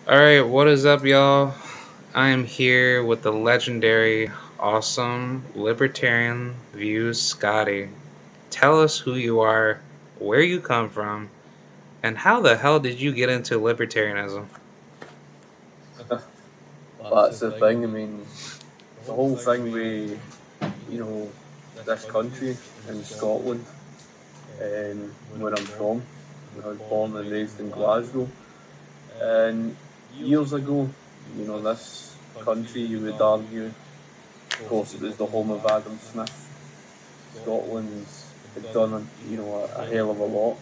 Alright, what is up, y'all? I am here with the legendary, awesome, libertarian views Scotty. Tell us who you are, where you come from, and how the hell did you get into libertarianism? That's the thing. I mean, the whole thing with this country in Scotland, where I'm from. I was born and raised in Glasgow, and years ago, this country, you would argue, of course, it was the home of Adam Smith. Scotland had done, a hell of a lot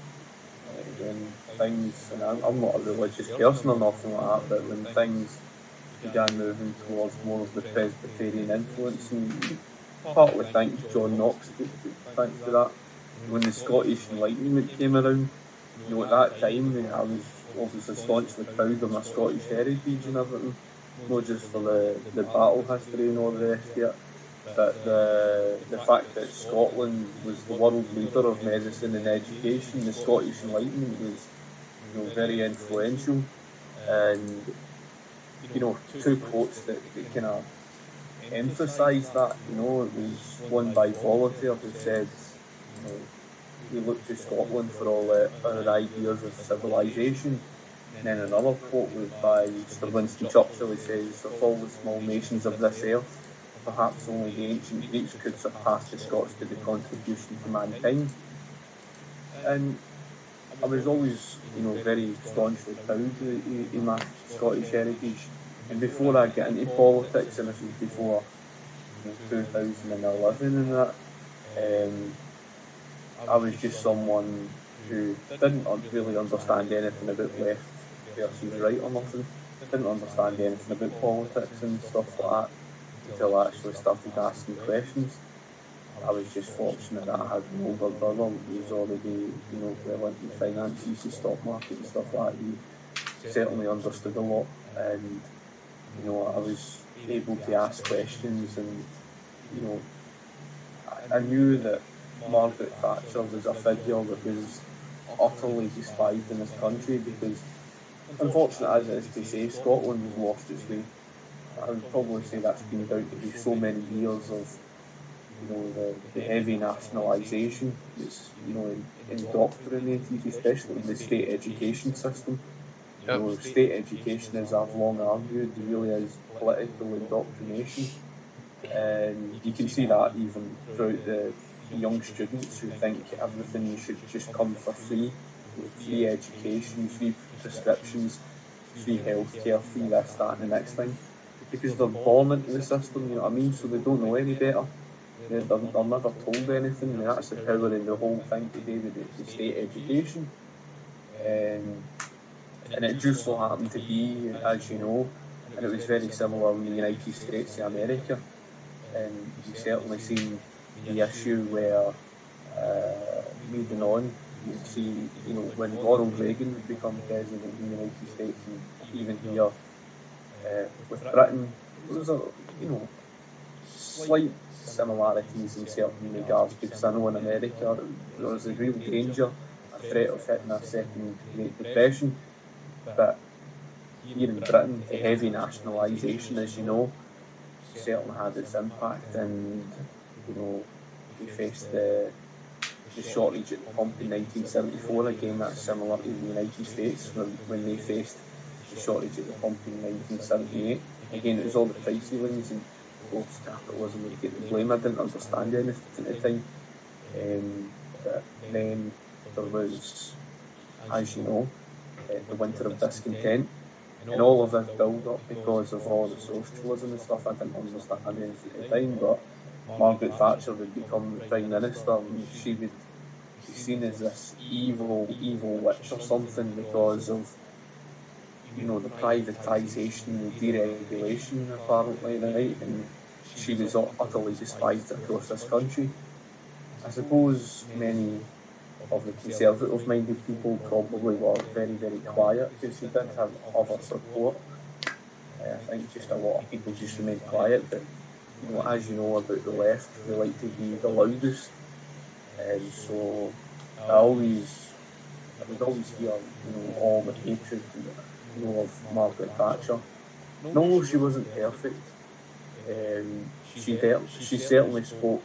when things, and I'm not a religious person or nothing like that, but when things began moving towards more of the Presbyterian influence, and you partly thanks John Knox thanks to that. When the Scottish Enlightenment came around, at that time, I was obviously staunchly proud of my Scottish heritage and everything, not just for the battle history and all the rest of it, but the fact that Scotland was the world leader of medicine and education. The Scottish Enlightenment was, very influential, and two quotes that kind of emphasised that. It was one by Voltaire who said, you know, we look to Scotland for all our ideas of civilization. And then another quote was by Sir Winston Churchill. He says, of all the small nations of this earth, perhaps only the ancient Greeks could surpass the Scots to the contribution to mankind. And I was always, very staunchly proud of my Scottish heritage. And before I get into politics, and this was before 2011 and that, um, I was just someone who didn't really understand anything about left versus right or nothing. Didn't understand anything about politics and stuff like that until I actually started asking questions. I was just fortunate that I had an older brother who was already, well into finances, the stock market and stuff like that. He certainly understood a lot, and I was able to ask questions, and you know, I knew that Margaret Thatcher was a figure that was utterly despised in this country because, unfortunate as it is to say, Scotland has lost its way. I would probably say that's been down to so many years of, the heavy nationalisation that's, indoctrinated, especially in the state education system. Yep. State education, as I've long argued, really is political indoctrination. And you can see that even throughout the young students who think everything should just come for free, free education, free prescriptions, free healthcare, free this, that, and the next thing, because they're born into the system. You know what I mean? So they don't know any better. They're never told anything. I mean, that's the power in the whole thing today with the state education. Um, and it just so happened to be, as you know, and it was very similar in the United States of America, and you certainly seen the issue where, moving on, you'd see, when Ronald Reagan would become president in the United States, and even here with Britain, there was a, slight similarities in certain regards, because I know in America there was a real danger, a threat of hitting a second Great Depression, but here in Britain, the heavy nationalisation, as you know, certainly had its impact, and we faced the shortage at the pump in 1974. Again, that's similar to the United States when they faced the shortage at the pump in 1978. Again, it was all the price ceilings, and of course capitalism would get the blame. I didn't understand anything at the time, but then there was, as you know, the winter of discontent. And all of this build up because of all the socialism and stuff. I didn't understand anything at the time, but Margaret Thatcher would become the Prime Minister, and she would be seen as this evil, evil witch or something because of, the privatisation, the deregulation, apparently, right? And she was utterly despised across this country. I suppose many of the conservative minded people probably were very, very quiet because she did have other support. I think just a lot of people just remain quiet, but as you know about the left, they like to be the loudest, and so I would always hear, all the hatred, of Margaret Thatcher. And although she wasn't perfect, she certainly spoke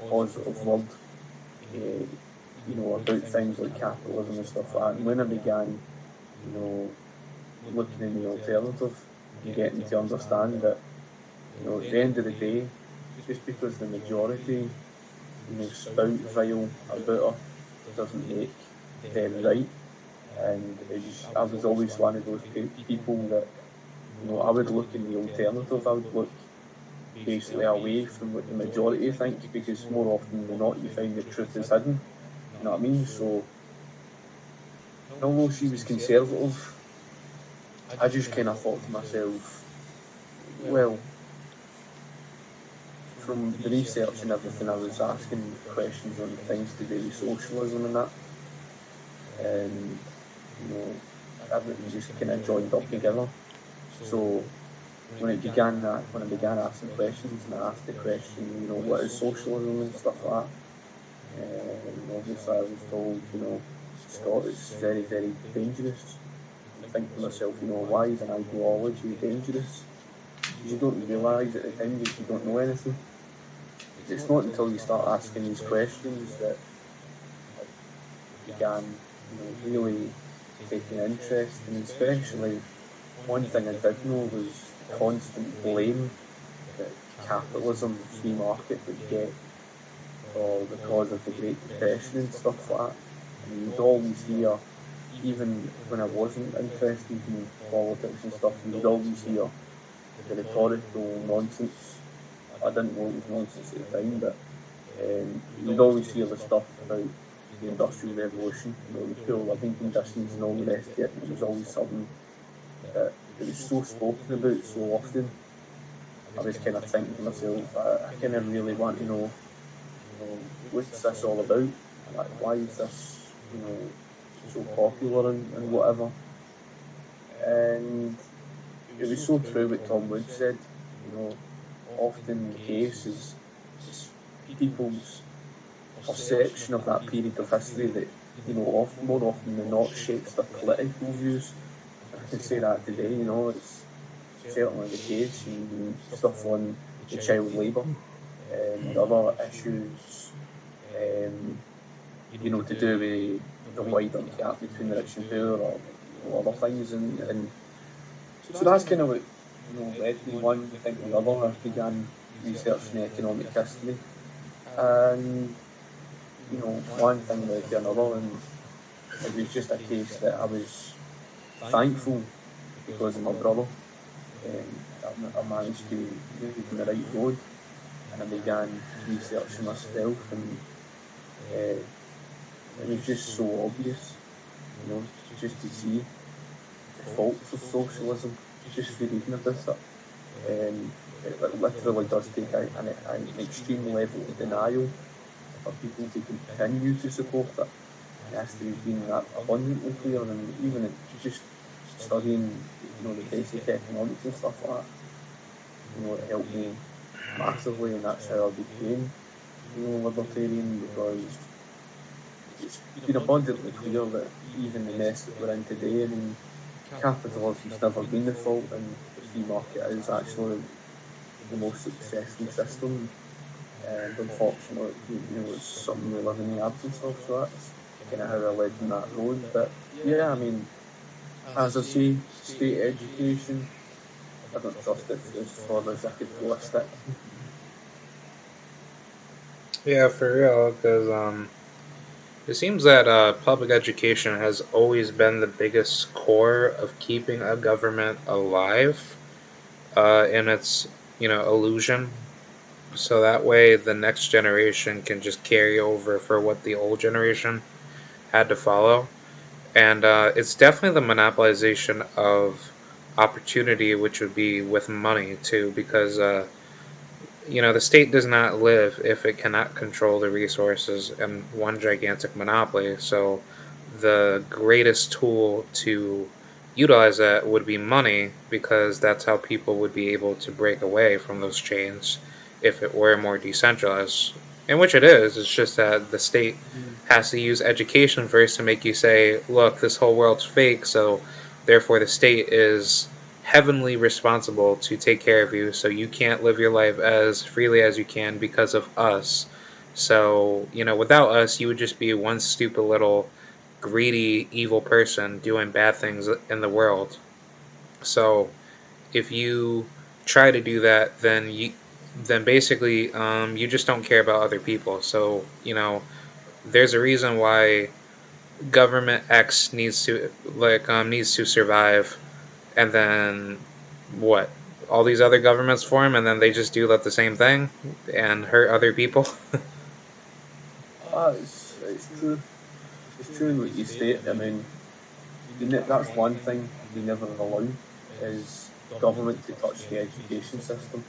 positive word, about things like capitalism and stuff like that. And when I began, you know, looking in the alternative and getting to understand that, at the end of the day, just because the majority, spout vile about her doesn't make them right. And I was always one of those people that, I would look in the alternative. I would look basically away from what the majority thinks, because more often than not, you find the truth is hidden. You know what I mean? So, although she was conservative, I just kind of thought to myself, well, from the research and everything, I was asking questions on things to do with socialism and that, and everything just kind of joined up together. So when I began asking questions, and I asked the question, what is socialism and stuff like that, and obviously I was told, Scott, it's very, very dangerous. I think to myself, why is an ideology dangerous? Because you don't realise at the time that you don't know anything. It's not until you start asking these questions that I began, really taking interest, and especially one thing I did know was the constant blame that capitalism, free market would get for the cause of the Great Depression and stuff like that. And you'd always hear, even when I wasn't interested in politics and stuff, you'd always hear the rhetorical nonsense. I didn't know it was nonsense at the time, but you'd always hear the stuff about the Industrial Revolution, the poor living conditions and all the rest of it. And it was always something that it was so spoken about so often. I was kind of thinking to myself, I kind of really want to know, what's this all about? Like, why is this, so popular and whatever? And it was so true what Tom Wood said. Often the case is people's perception of that period of history that, more often than not shapes their political views. I can say that today, it's certainly the case. Stuff on the child labour and other issues, to do with the wider gap between the rich and poor, or other things. And so that's kind of what, led me one thing to the other. I began researching economic history, and, one thing led to another, and it was just a case that I was thankful because of my brother. I managed to move in the right road, and I began researching myself, and it was just so obvious, just to see the faults of socialism, just for reading about it. It literally does take an extreme level of denial for people to continue to support it. And history has been that abundantly clear, and even just studying, the basic economics and stuff like that, it helped me massively, and that's how I became, libertarian, because it's been abundantly clear that even the mess that we're in today, capitalism's never been the fault, and the free market is actually the most successful system. And unfortunately, it's something we live in the absence of, so that's kind of how I led in that road. But yeah, as I say, state education, I don't trust it as far as I could list it. Yeah, for real, because it seems that public education has always been the biggest core of keeping a government alive in its, illusion. So that way the next generation can just carry over for what the old generation had to follow. And it's definitely the monopolization of opportunity, which would be with money too, because the state does not live if it cannot control the resources in one gigantic monopoly. So the greatest tool to utilize that would be money, because that's how people would be able to break away from those chains if it were more decentralized. In which it is. It's just that the state has to use education first to make you say, look, this whole world's fake, so Therefore, the state is heavenly responsible to take care of you, so you can't live your life as freely as you can because of us. So, without us, you would just be one stupid little greedy, evil person doing bad things in the world. So, if you try to do that, then basically you just don't care about other people. So, there's a reason why government X needs to survive, and then what? All these other governments form, and then they just do the same thing and hurt other people. It's true. It's true in what you state. I mean, that's one thing we never allow is government to touch the education system.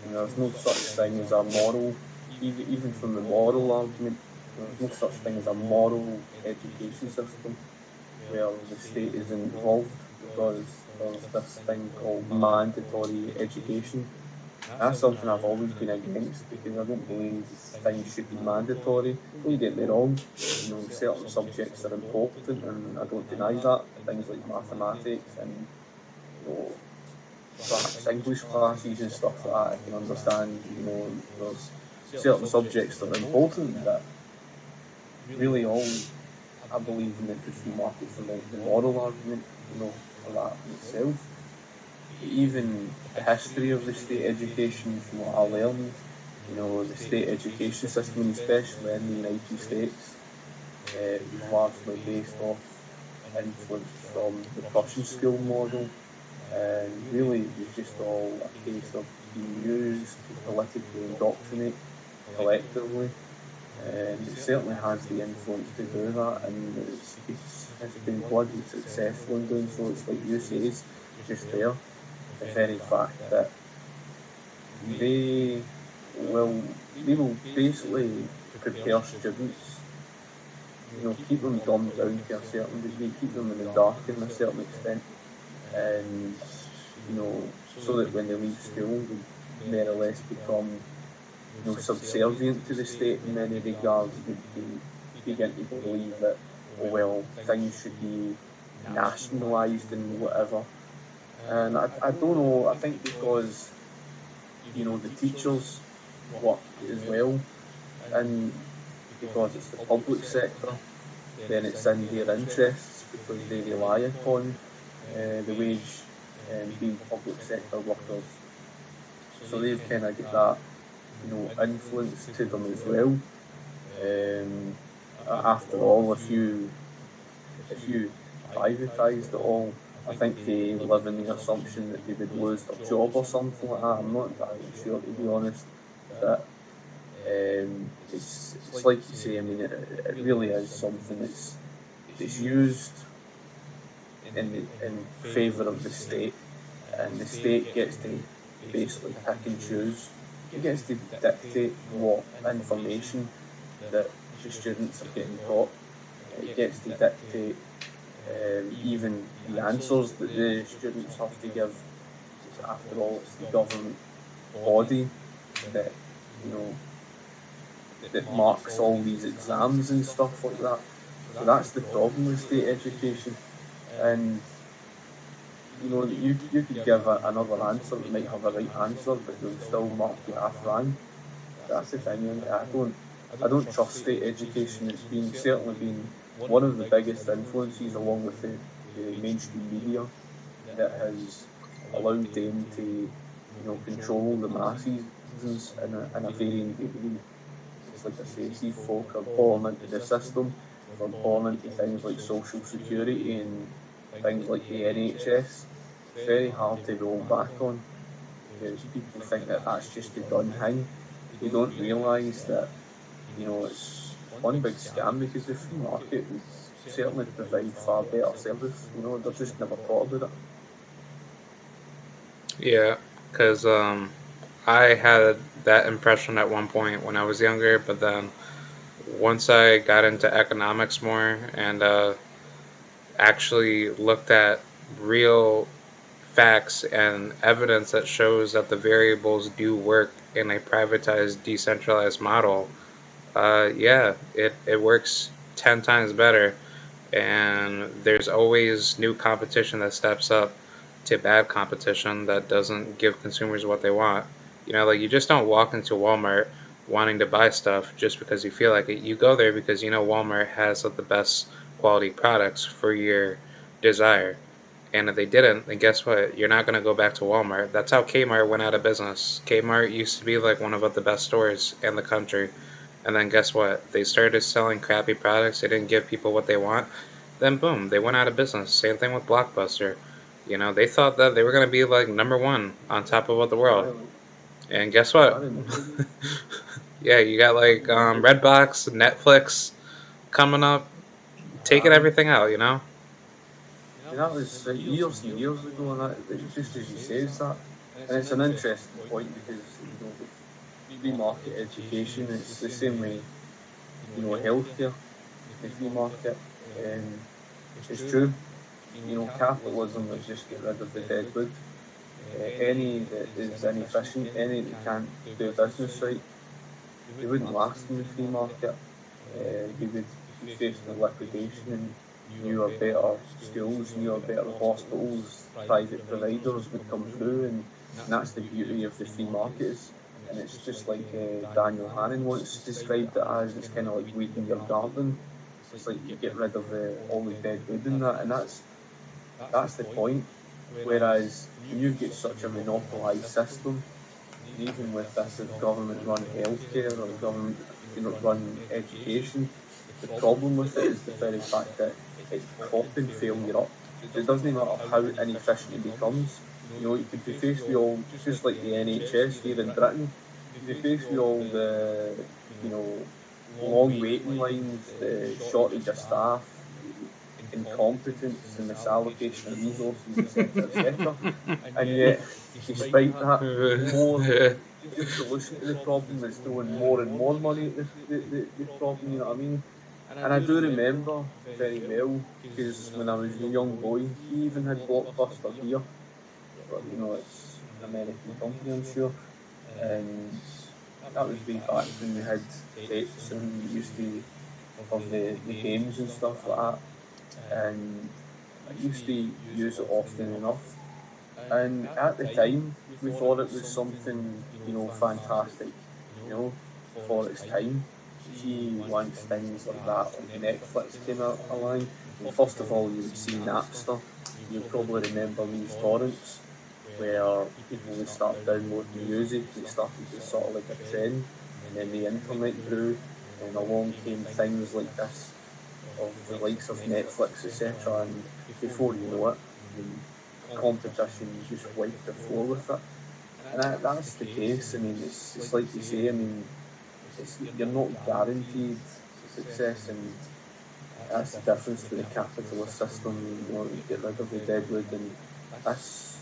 There's no such thing as a moral, even from the moral argument, there's no such thing as a moral education system where the state is involved, because there's this thing called mandatory education. That's something I've always been against, because I don't believe things should be mandatory. Don't get me wrong, certain subjects are important, and I don't deny that. Things like mathematics and perhaps English classes and stuff like that, I can understand. There's certain subjects that are important, but really all I believe in the free market for the moral argument, for that in itself. Even the history of the state education, from what I learned, the state education system, especially in the United States, was largely based off influence from the Prussian school model, and really it was just all a case of being used to politically indoctrinate collectively. And it certainly has the influence to do that, and it's been bloody successful in doing so. It's like you say, it's just there. The very fact that they will basically prepare students, keep them dumbed down to a certain degree, keep them in the dark in a certain extent, and so that when they leave school, they more or less become subservient to the state in many regards. They begin to believe that, oh well, things should be nationalised and whatever. And I don't know, I think because, the teachers work as well, and because it's the public sector, then it's in their interests, because they rely upon the wage and being public sector workers. So they've kind of got that, influence to them as well. After all, if you privatised it all, I think they live in the assumption that they would lose their job or something like that. I'm not entirely sure, to be honest. But it's like you say. I mean, it really is something that's used in favour of the state, and the state gets to basically pick and choose. It gets to dictate what information that the students are getting taught. It gets to dictate even the answers that the students have to give. After all, it's the government body that that marks all these exams and stuff like that. So that's the problem with state education. And you could give another answer that might have a right answer, but they'll still mark you half wrong. That's the thing. I don't trust state education. It's certainly been one of the biggest influences, along with the mainstream media, that has allowed them to control the masses in a varying degree. It's like I say, see, folk are born into the system, they're born into things like social security and things like the NHS. It's very hard to roll back on, because people think that that's just a done thing. They don't realise that it's one big scam, because the free market would certainly provide far better service. They're just never thought about it. Yeah, because I had that impression at one point when I was younger, but then once I got into economics more and actually looked at real facts and evidence that shows that the variables do work in a privatized, decentralized model, yeah, it works 10 times better. and there's always new competition that steps up to bad competition that doesn't give consumers what they want. Like you just don't walk into Walmart wanting to buy stuff just because you feel like it. You go there because Walmart has like the best quality products for your desire. And if they didn't, then guess what? You're not going to go back to Walmart. That's how Kmart went out of business. Kmart used to be like one of the best stores in the country. And then guess what? They started selling crappy products. They didn't give people what they want. Then boom, they went out of business. Same thing with Blockbuster. They thought that they were going to be like number one on top of the world. And guess what? Yeah, you got like Redbox, Netflix coming up, taking everything out. That was like years and years ago, and just as you say, is that, and it's an interesting point because with free market education, it's the same way, healthcare, the free market, and it's true. Capitalism would just get rid of the deadwood. Any that is inefficient, any that can't do business right, they wouldn't last in the free market. You would be facing liquidation, and newer, better schools, newer, better hospitals, private providers would come through, and that's the beauty of the free markets. And it's just like Daniel Hannan once described it as, it's kind of like weeding your garden. It's like you get rid of all the dead wood in that, and that's the point. Whereas when you get such a monopolised system, and even with this of government-run healthcare or government, run education, the problem with it is the very fact that it's propping failure up. So it doesn't matter how inefficient it becomes. You could be faced with all, just like the NHS here in Britain, you'd be faced with all the, long waiting lines, the shortage of staff, the incompetence and misallocation of resources, etc., etc. And yet, despite that, your solution to the problem is throwing more and more money at the problem, you know what I mean? And I do remember very well, because when I was a young boy, he even had Blockbuster here, but it's an American company, I'm sure. And that was way back when we had tapes and we used to have the games and stuff like that. And I used to use it often enough. And at the time, we thought it was something, fantastic, for its time. See, once things like that, like Netflix came out along, first of all, you would see Napster. You probably remember these torrents where people would start downloading music. It started as sort of like a trend, and then the internet grew, and along came things like this, of the likes of Netflix, etc. And before you know it, I mean, competition just wiped the floor with it. And that's the case. I mean, it's like you say. I mean, you're not guaranteed success, and that's the difference to the capitalist system. You get rid of the deadwood, and that's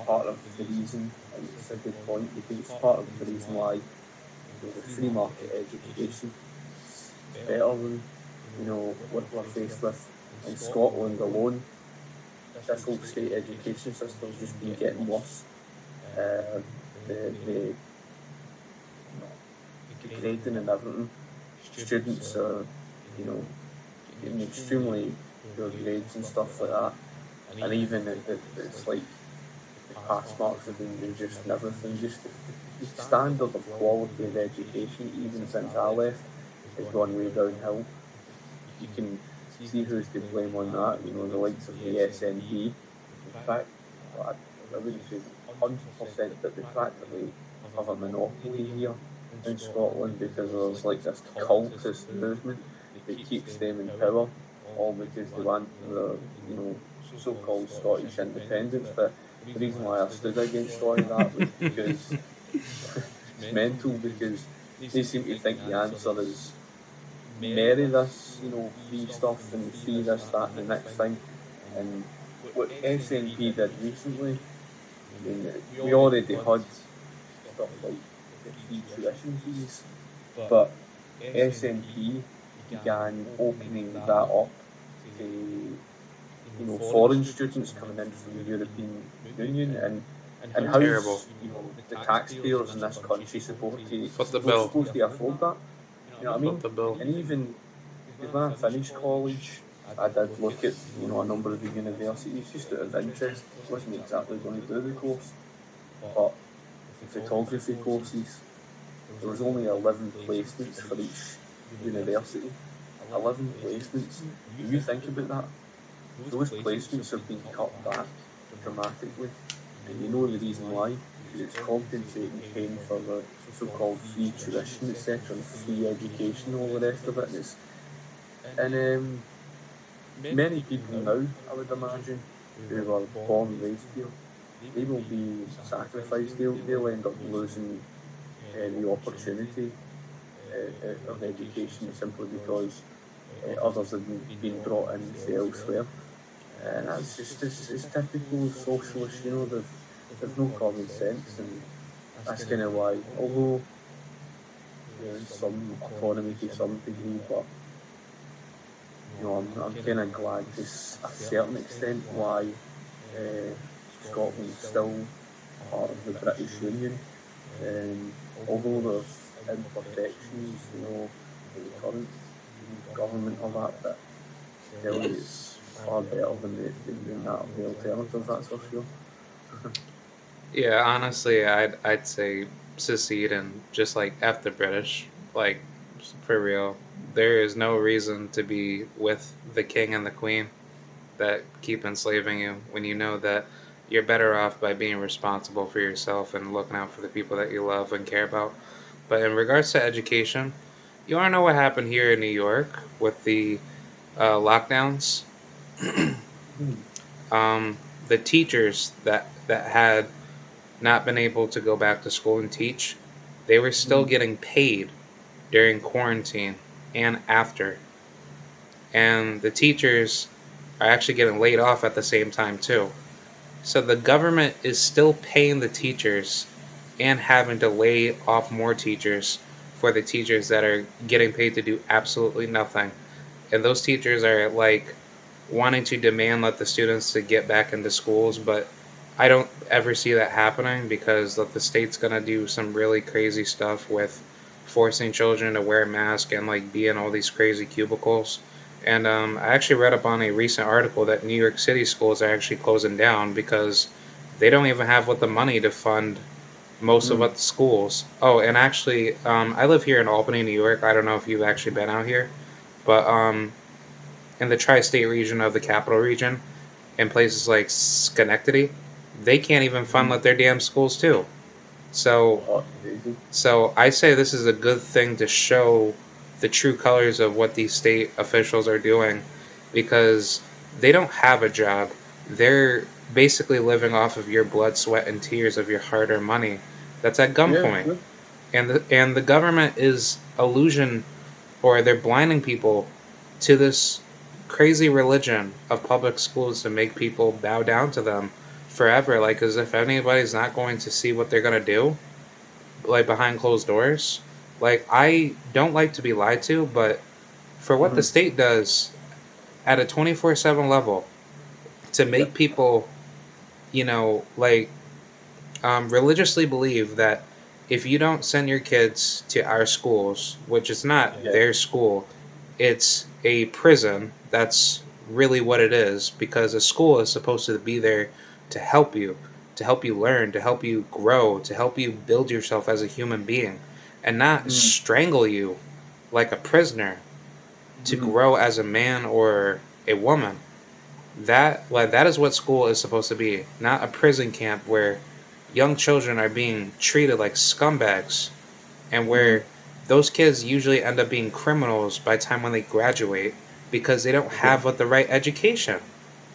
part of the reason. And it's a good point, because it's part of the reason why the free market education is better than what we're faced with in Scotland alone. This whole state education system's just been getting worse. The grading and everything. Students are, getting extremely poor grades and stuff like that. And even it's like the pass marks have been reduced and everything. Just the standard of quality of education, even since I left, has gone way downhill. You can see who's to blame on that. The likes of the SNP. In fact, I wouldn't say 100%, but they practically have a monopoly here in Scotland, because there's like this cultist movement that keeps them in power, all because they want the so-called Scottish independence. But the reason why I stood against all of that was because it's mental, because they seem to think the answer is marry this, free stuff and free this, that, and the next thing. And what SNP did recently, I mean, we already had stuff like the free tuition fees, but SNP began opening that up to foreign students coming in from the European Union, and Terrible. how's the taxpayers in this country Foot the bill. supposed to afford that? You know what I Foot mean? the bill. And even because when I finished college, I did look at, a number of the universities just out of interest. Wasn't exactly going to do the course, but the photography courses, there was only 11 placements for each university. 11 placements. When you think about that, those placements have been cut back dramatically. And you know the reason why? Because it's compensating paying for the so-called free tuition, etc., and free education, all the rest of it. And many people now, I would imagine, who were born and raised here, they will be sacrificed. They'll end up losing the opportunity of education simply because others have been brought in elsewhere. And that's just it's typical socialist, they've no common sense, and that's kind of why, although there is some autonomy to some degree, but I'm kind of glad to a certain extent why Scotland's still part of the British Union. Although there's imperfections, with the current government of that, but still it's far better than that of the alternative, that's for sure. Yeah, honestly, I'd say secede and just like F the British. Like, for real. There is no reason to be with the king and the queen that keep enslaving you when you know that you're better off by being responsible for yourself and looking out for the people that you love and care about. But in regards to education, you want to know what happened here in New York with the lockdowns? The teachers that had not been able to go back to school and teach, they were still getting paid during quarantine and after. And the teachers are actually getting laid off at the same time too. So the government is still paying the teachers and having to lay off more teachers for the teachers that are getting paid to do absolutely nothing. And those teachers are like wanting to demand let the students to get back into schools, but I don't ever see that happening because the state's gonna do some really crazy stuff with forcing children to wear masks and like be in all these crazy cubicles. And I actually read up on a recent article that New York City schools are actually closing down because they don't even have what the money to fund most of what the schools. Oh, and actually, I live here in Albany, New York. I don't know if you've actually been out here, but in the tri-state region of the capital region, in places like Schenectady, they can't even fund let their damn schools too. So, so I say this is a good thing to show the true colors of what these state officials are doing, because they don't have a job. They're basically living off of your blood, sweat, and tears of your hard-earned money. That's at gunpoint, Yeah. and the government is illusion, or they're blinding people to this crazy religion of public schools to make people bow down to them forever, like as if anybody's not going to see what they're going to do, like behind closed doors. Like, I don't like to be lied to, but for what the state does at a 24/7 level to make people, like, religiously believe that if you don't send your kids to our schools, which is not their school, it's a prison. That's really what it is, because a school is supposed to be there to help you learn, to help you grow, to help you build yourself as a human being, and not strangle you like a prisoner to grow as a man or a woman. That is what school is supposed to be, not a prison camp where young children are being treated like scumbags, and where those kids usually end up being criminals by the time when they graduate because they don't have the right education.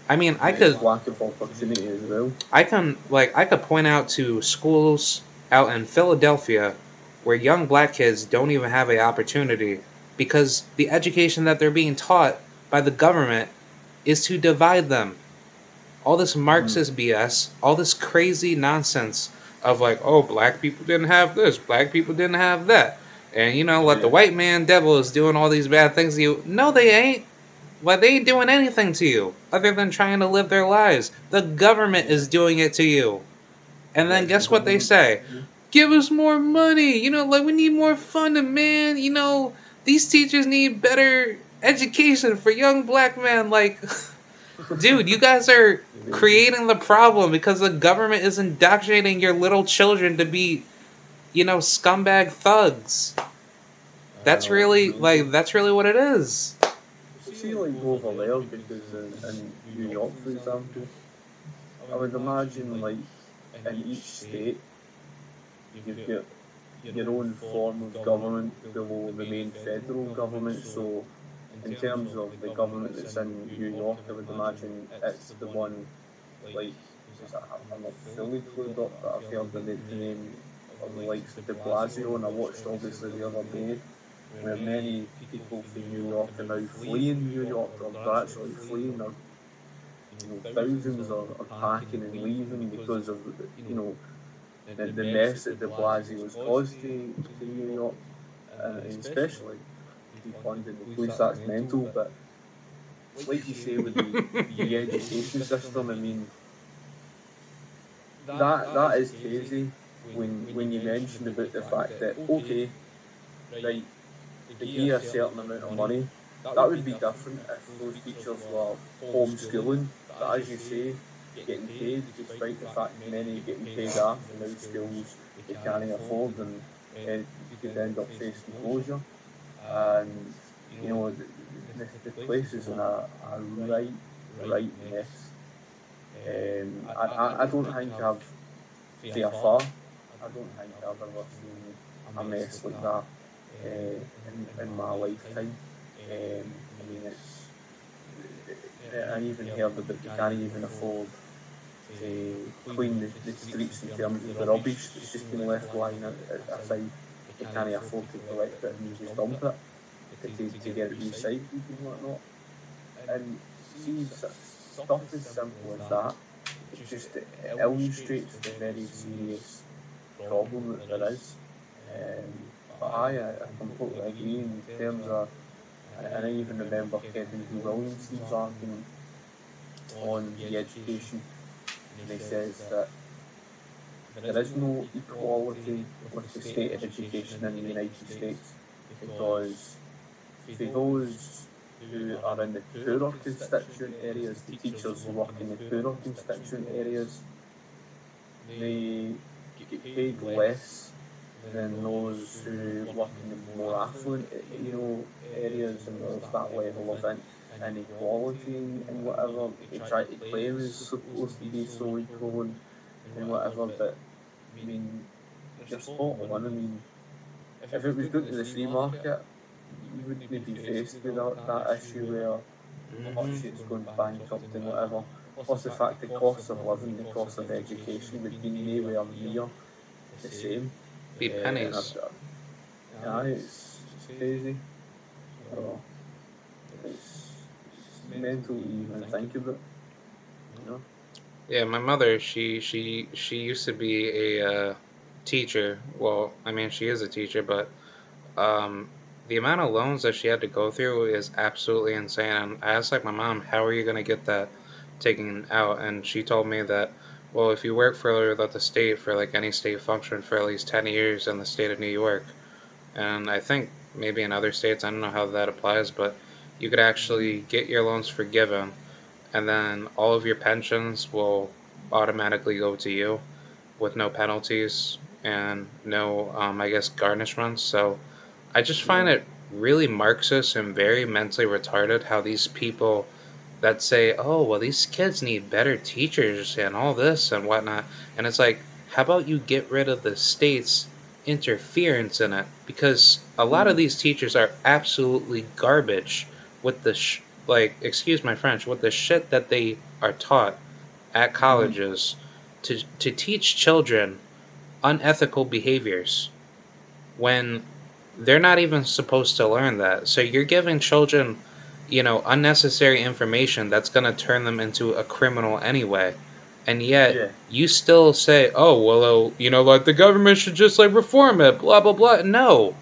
I mean, lack of opportunity as well. I could point out to schools out in Philadelphia where young black kids don't even have an opportunity because the education that they're being taught by the government is to divide them. All this Marxist BS, all this crazy nonsense of like, oh, black people didn't have this, black people didn't have that, and the white man devil is doing all these bad things to you. No, they ain't. Well, they ain't doing anything to you other than trying to live their lives. The government is doing it to you. And then guess what they say? Give us more money. Like, we need more funding, man. These teachers need better education for young black men. Like, dude, you guys are creating the problem because the government is indoctrinating your little children to be, scumbag thugs. I know. I mean, That's really what it is. see, like over there, because in New York, for example, I would imagine like in each state you've got your own form of government below the main federal government. So, in terms of the government that's in New York, I would imagine it's the one like, because I'm not fully clued up, but I've heard the name of the likes of De Blasio, and I watched obviously the other day where many people from New York are now fleeing New York, or they're actually fleeing, or thousands are packing and leaving because of the mess that De Blasio has caused to New York, and especially defunding the police. That's mental, but like you say with the education system, I mean that is crazy when you mentioned about the fact that, okay, right, they give a certain amount of money. That would be different if those teachers were homeschooling, but as you say, getting paid, despite the fact many getting paid off and now schools they can't afford, and you could end up facing closure. And the place is in a right mess. I don't think I've fair far. I don't think I've ever seen a mess like that in my lifetime. I mean, I even heard about they can't even afford to clean the streets in terms of the rubbish that's just been left lying aside. They can't afford to collect it and just dump it to get it recycled and whatnot. And see, stuff as simple as that, it just illustrates the very serious problem that there is. But I completely agree in terms of, and I even remember Kevin D. Williamson's argument on the education, and he says that there is no equality with the state of education in the United States, because for those who are in the poorer constituent areas, the teachers who work in the poorer constituent areas, they get paid less than those who work in the more affluent, areas, and there's that level of inequality and whatever that they try to claim is supposed to be so equal and whatever. But I mean, you're spot on. I mean, if it was going to the free market, you wouldn't be faced with that issue where hot shit's going bankrupt and whatever. Plus the fact the cost of living, the cost of education would be nowhere near the same. Be And pennies. yeah, it's crazy. So it's mental to even think about. You know. Yeah, my mother, she used to be a teacher. Well, I mean, she is a teacher, but um, the amount of loans that she had to go through is absolutely insane. And I asked like my mom, how are you gonna get that taken out? And she told me that, well, if you work for the state for like any state function for at least 10 years in the state of New York, and I think maybe in other states, I don't know how that applies, but you could actually get your loans forgiven, and then all of your pensions will automatically go to you with no penalties and no, I guess, garnishments. So I just find Yeah. it really Marxist and very mentally retarded how these people that say, oh, well, these kids need better teachers and all this and whatnot. And it's like, how about you get rid of the state's interference in it? Because a lot of Mm. these teachers are absolutely garbage with the, excuse my French, with the shit that they are taught at Mm-hmm. colleges to teach children unethical behaviors when they're not even supposed to learn that. So you're giving children, unnecessary information that's going to turn them into a criminal anyway. And yet Yeah. you still say, "Oh, well, like the government should just like reform it, blah blah blah." No.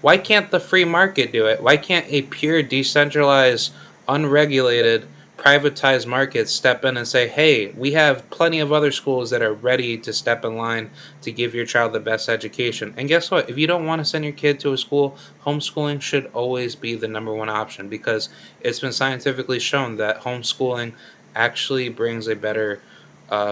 Why can't the free market do it? Why can't a pure decentralized, unregulated privatized markets step in and say, hey, we have plenty of other schools that are ready to step in line to give your child the best education. And guess what? If you don't want to send your kid to a school, homeschooling should always be the number one option, because it's been scientifically shown that homeschooling actually brings a better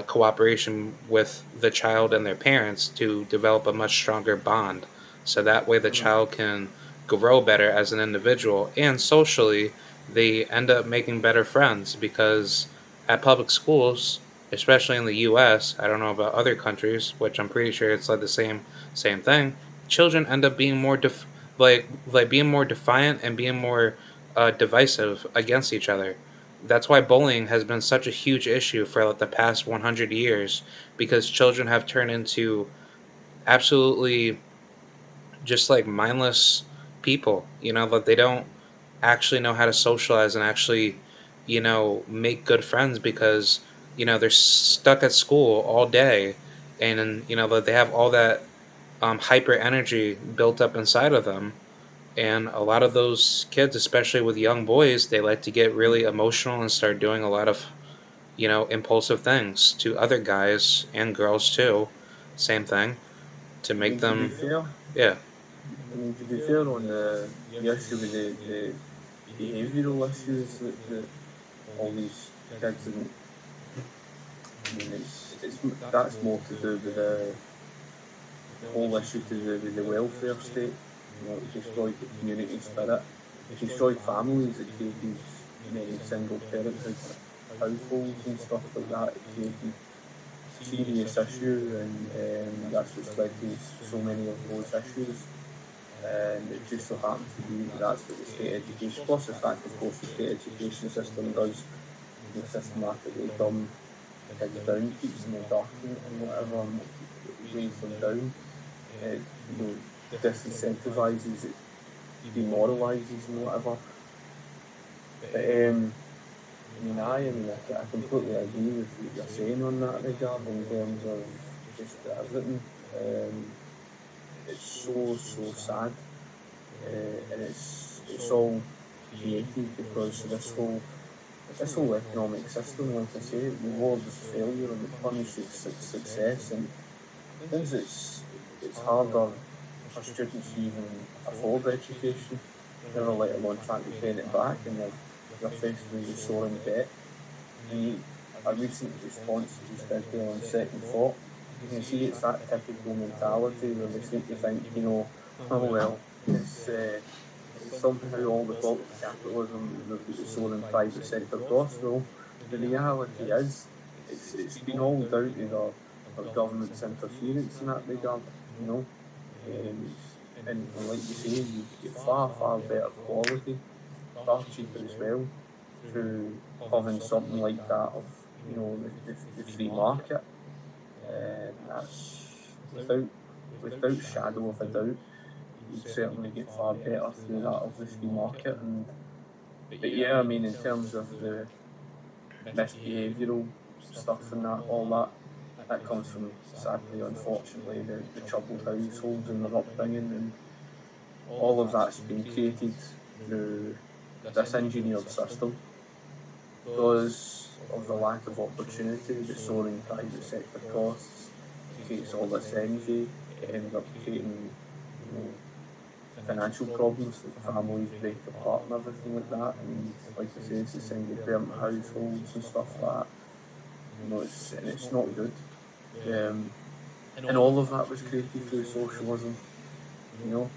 cooperation with the child and their parents to develop a much stronger bond. So that way the child can grow better as an individual, and socially they end up making better friends, because at public schools, especially in the US, I don't know about other countries, which I'm pretty sure it's like the same thing, children end up being more being more defiant and being more divisive against each other. That's why bullying has been such a huge issue for like the past 100 years, because children have turned into absolutely just like mindless people, that they don't actually know how to socialize and actually, make good friends, because, they're stuck at school all day, and, that they have all that hyper energy built up inside of them. And a lot of those kids, especially with young boys, they like to get really emotional and start doing a lot of, impulsive things to other guys and girls too. Same thing, to I make mean, to be them, fair, yeah. to be fair on the issue with the behavioural issues that all these kids, and I mean, it's that's more to do with the whole issue to do with the welfare state. It destroyed the community spirit. It destroyed families. It created many single parented households and stuff like that. It created serious issues, and that's what's led to so many of those issues. And it just so happens to be that that's what the state education, plus the fact, of course, the state education system does, systematically dumb kids down, keeps them in the dark and whatever, and weighs them down. It, disincentivises it, demoralises and whatever. But I completely agree with what you're saying on that regard in terms of just everything. It's so sad, and it's all created because of this whole economic system. Like I say, it rewards failure and it punishes success, and since it's harder for students to even afford education, never let alone trying to pay it back, and they're faced with soaring debt. You need a recent response that just did there on second thought. You can see it's that typical mentality where they seem to think, oh well, it's somehow all the fault of capitalism, they've got the soaring private sector costs. Well, the reality is, it's been all down to the government's interference in that regard, you know. And like you say, you get far better quality, far cheaper as well, through having something like that of, the free market. And that's without shadow of a doubt, you'd certainly get far better through that of the free market. And but yeah, I mean, in terms of the misbehavioural stuff and that, all that comes from, sadly, unfortunately, the troubled households and their upbringing, and all of that's been created through this engineered system because of the lack of opportunity, the soaring private sector costs. It creates all this energy. It ends up creating, financial problems, like families break apart and everything like that. And like I say, it's the single parent households and stuff like that. It's not good. And all of that was created through socialism. You know,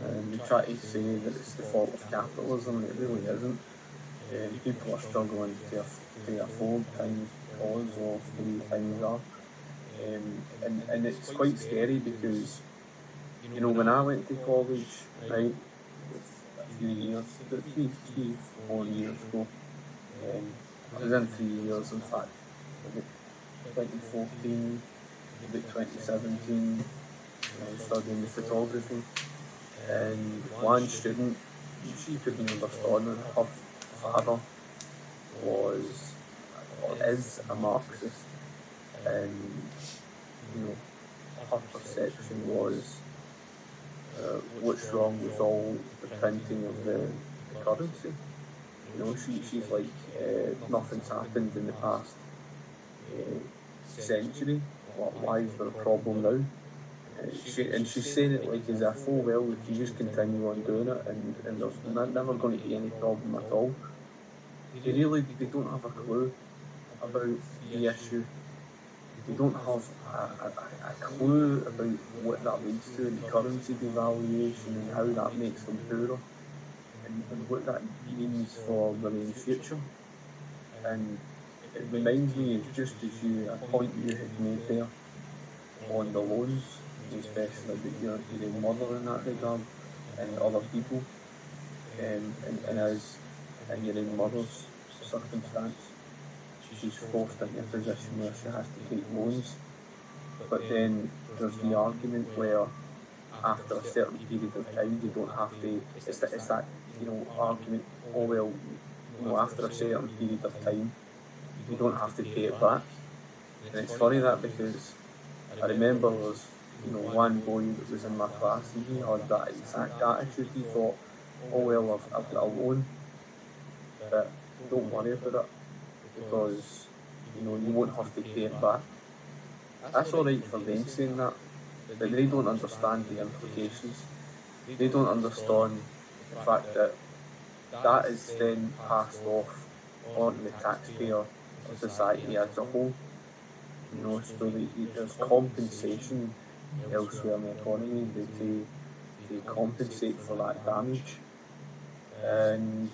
and they try to say that it's the fault of capitalism, and it really isn't. People are struggling to afford things because of the way things are. And it's quite scary because, when I went to college, right, a few years, about 4 years ago, I was in 3 years, in fact, about 2014, about 2017, I was studying photography, and one student, she couldn't understand that her father was or is a Marxist, and her perception was, what's wrong with all the printing of the currency? She's like nothing's happened in the past uh, century. Why is there a problem now? She's saying it like as if, oh well, we can just continue on doing it, and there's never going to be any problem at all. They don't have a clue about the issue. They don't have a clue about what that leads to in currency devaluation and how that makes them poorer, and what that means for their own future. And it reminds me, just as you a point you had made there on the loans, especially about your own mother in that regard, and other people, and as in your own mother's circumstance, she's forced into a position where she has to take loans. But then there's the argument where after a certain period of time they don't have to. It's that argument. Oh well, after a certain period of time you don't have to pay it back. And it's funny that because I remember there was one boy that was in my class and he had that exact attitude. He thought, oh well, I've got a loan, but don't worry about it because you won't have to pay it back. That's all right for them saying that, but they don't understand the implications. They don't understand the fact that that is then passed off onto the taxpayer of society as a whole. So there's compensation elsewhere in the economy to compensate for that damage, and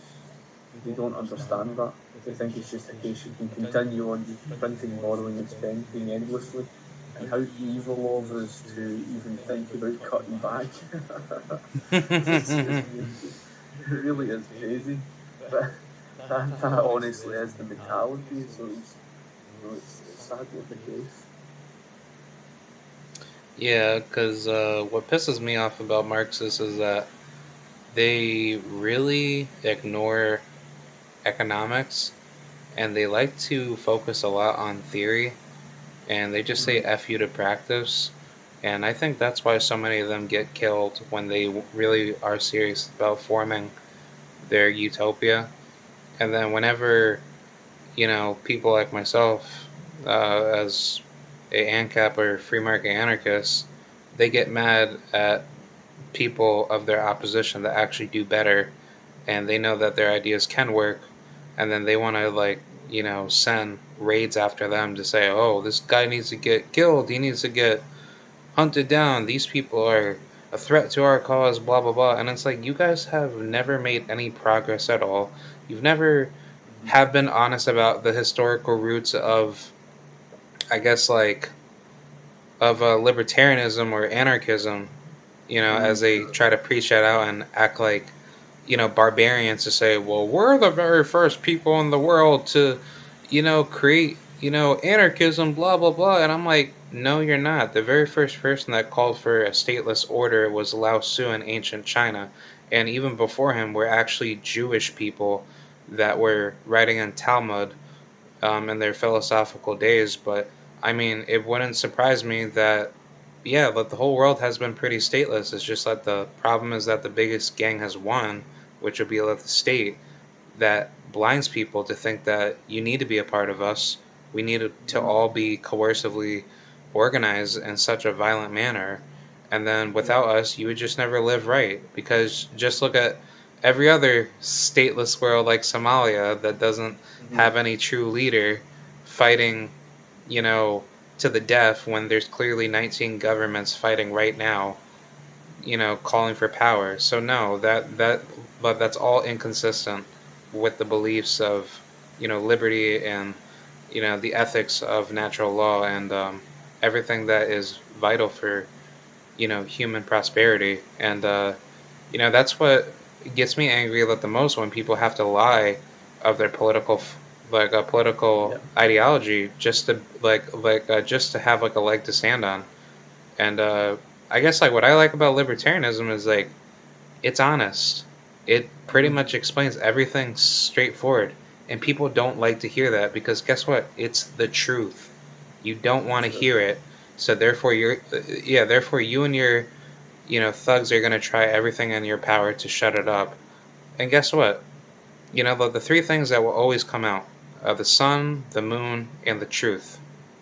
they don't understand that. They think it's just a case you can continue on just printing, borrowing, and spending endlessly. And how evil of us to even think about cutting back. It really is crazy. But that honestly is the mentality. So it's sadly the case. Yeah, because what pisses me off about Marxists is that they really ignore economics and they like to focus a lot on theory and they just say Mm-hmm. F you to practice. And I think that's why so many of them get killed when they really are serious about forming their utopia. And then whenever, people like myself, as a ANCAP or free market anarchist, they get mad at people of their opposition that actually do better and they know that their ideas can work and then they want to send raids after them to say, oh, this guy needs to get killed, he needs to get hunted down, these people are a threat to our cause, blah blah blah. And it's like, you guys have never made any progress at all. You've never Mm-hmm. have been honest about the historical roots of, I guess, like, of libertarianism or anarchism, as Mm-hmm. they try to preach that out and act like, barbarians to say, well, we're the very first people in the world to, create, anarchism, blah, blah, blah. And I'm like, no, you're not. The very first person that called for a stateless order was Lao Tzu in ancient China. And even before him were actually Jewish people that were writing in Talmud in their philosophical days. But I mean, it wouldn't surprise me that, yeah, that the whole world has been pretty stateless. It's just that the problem is that the biggest gang has won, which would be like the state, that blinds people to think that you need to be a part of us. We need to Mm-hmm. all be coercively organized in such a violent manner. And then Yeah. without us, you would just never live right. Because just look at every other stateless world like Somalia that doesn't Mm-hmm. have any true leader fighting, you know, to the death when there's clearly 19 governments fighting right now, calling for power. So no, but that's all inconsistent with the beliefs of, liberty and, the ethics of natural law and everything that is vital for, human prosperity. And that's what gets me angry about the most when people have to lie of their like a political Yeah. ideology just to just to have like a leg to stand on. And I guess like what I like about libertarianism is like it's honest. It pretty Mm-hmm. much explains everything straightforward. And people don't like to hear that because guess what? It's the truth. You don't want to True. hear it. So therefore therefore you and your, thugs are going to try everything in your power to shut it up. And guess what? The three things that will always come out are the sun, the moon, and the truth.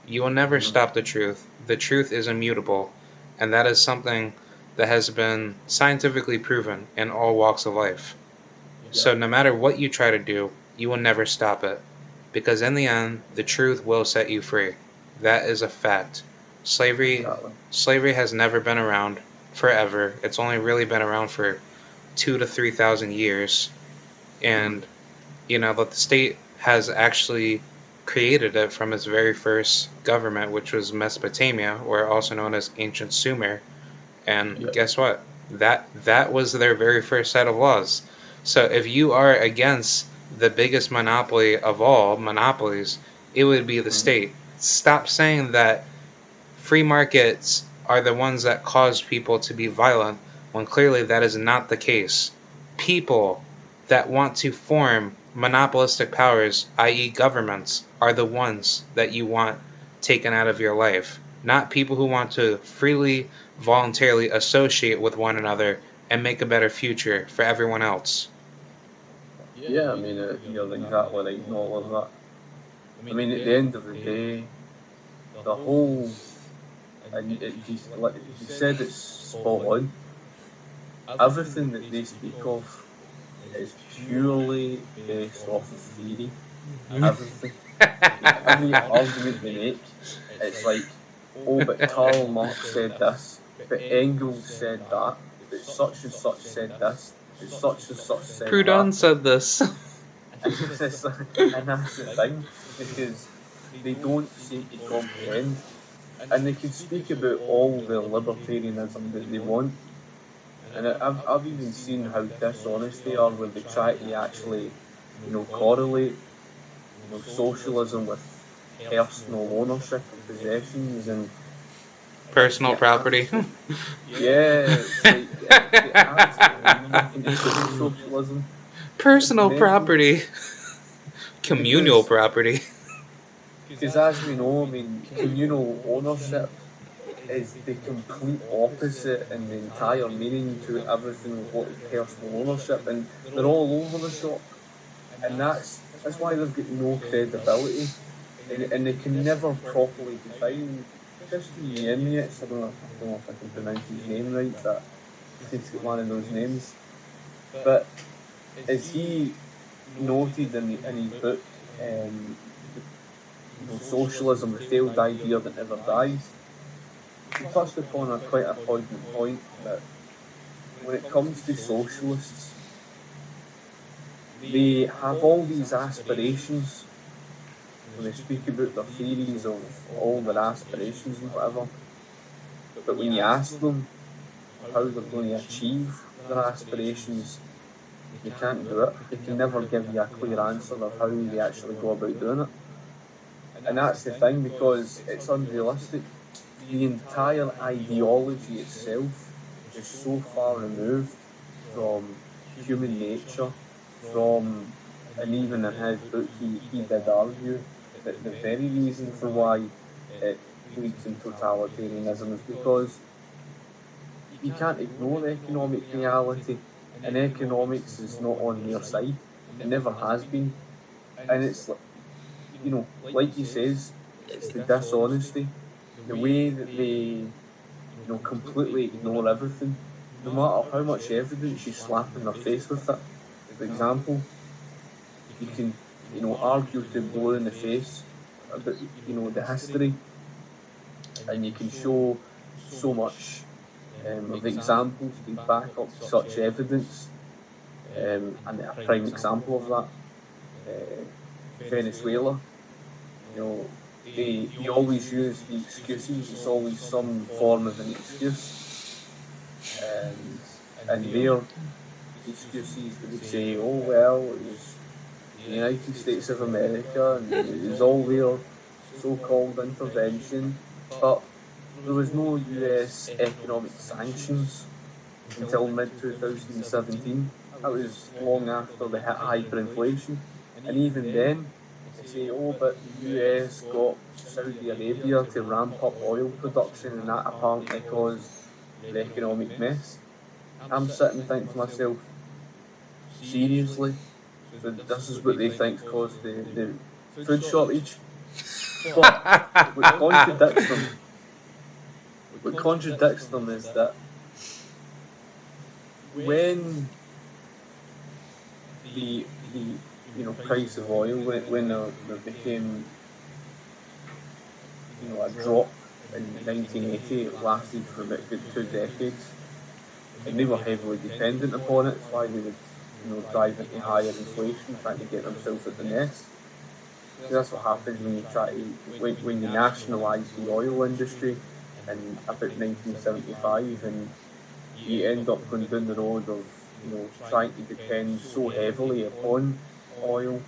You will never stop the truth. The truth is immutable, and that is something that has been scientifically proven in all walks of life. So no matter what you try to do, you will never stop it. Because in the end, the truth will set you free. That is a fact. Slavery Exactly. slavery has never been around forever. It's only really been around for 2 to 3,000 years. And but the state has actually created it from its very first government, which was Mesopotamia, or also known as ancient Sumer. And guess what? That was their very first set of laws. So if you are against the biggest monopoly of all monopolies, it would be the state. Stop saying that free markets are the ones that cause people to be violent when clearly that is not the case. People that want to form monopolistic powers, i.e., governments, are the ones that you want taken out of your life, not people who want to freely, voluntarily associate with one another and make a better future for everyone else. Yeah, I mean, you're exactly right in all of that. I mean, at the end of the day, the whole, and like you said, it's spot on. Everything that they speak of is purely based off of theory. Everything, every argument they make, it's like, oh, but Karl Marx said this, but Engels said that, but such and such said this, but such and such said Proudhon that. said this. And that's the thing, because they don't seem to comprehend. And they can speak about all the libertarianism that they want. And I've even seen how dishonest they are when they try to actually, correlate, socialism with personal ownership of possessions and Personal property. yeah, it's like it absolutely nothing to do with socialism. Personal And then property. Communal property. because as we know, I mean, communal ownership is the complete opposite in the entire meaning to everything of what is personal ownership, and they're all over the shop, and that's why they've got no credibility, and they can never properly define. Christian Yeniets, I don't know if I can pronounce his name right, but he's got one of those names. But as he noted in his book, Socialism, the failed idea that never dies, he touched upon quite a poignant point that when it comes to socialists, they have all these aspirations when they speak about their theories of all their aspirations and whatever. But when you ask them how they're going to achieve their aspirations, they can't do it. They can never give you a clear answer of how they actually go about doing it. And that's the thing, because it's unrealistic. The entire ideology itself is so far removed from human nature, and even in his book, he did argue that the very reason for why it leads in totalitarianism is because you can't ignore the economic reality, and economics is not on their side. It never has been. And it's, like he says, it's the dishonesty, the way that they, completely ignore everything, no matter how much evidence you slap in their face with it. For example, you can, argue to blow in the face about, the history, and you can show so much of examples to back up such evidence. And a prime example of that, Venezuela, they always use the excuses. It's always some form of an excuse, and their excuses they would say, oh well, it was the United States of America, and it was all their so-called intervention, but there was no US economic sanctions until mid 2017. That was long after they hit hyperinflation, and even then they say, oh, but the US got Saudi Arabia to ramp up oil production, and that apparently caused the economic mess. I'm sitting thinking to myself, seriously? So this is what they think caused the food shortage. But what contradicts them is that when the price of oil, when there became a drop in 1980, it lasted for about good 2 decades, and they were heavily dependent upon it. That's why they would drive into higher inflation, trying to get themselves at the nest. So that's what happens when you when you nationalise the oil industry in about 1975, and you end up going down the road of trying to depend so heavily upon oil,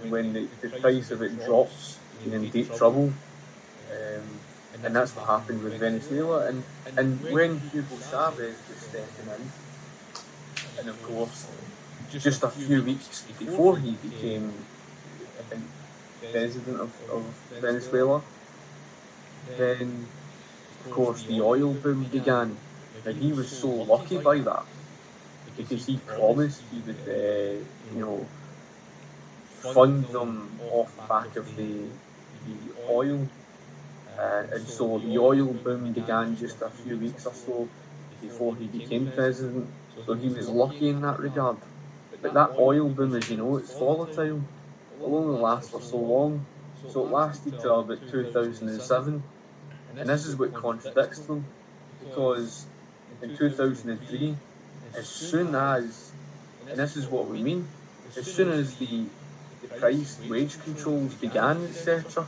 and when the price of it drops, you're in deep trouble. And that's what happened with Venezuela. And when Hugo Chavez was stepping in, and of course, just a few weeks before he became president of Venezuela, then of course the oil boom began. Now he was so lucky by that because he promised he would, fund them off the back of the oil. And so the oil boom began just a few weeks or so before he became president. So he was lucky in that regard. But that oil boom, as you know, it's volatile. It'll only last for so long. So it lasted till about 2007. And this is what contradicts them. Because in 2003, as soon as, and this is what we mean, as soon as the price wage controls began, etc.,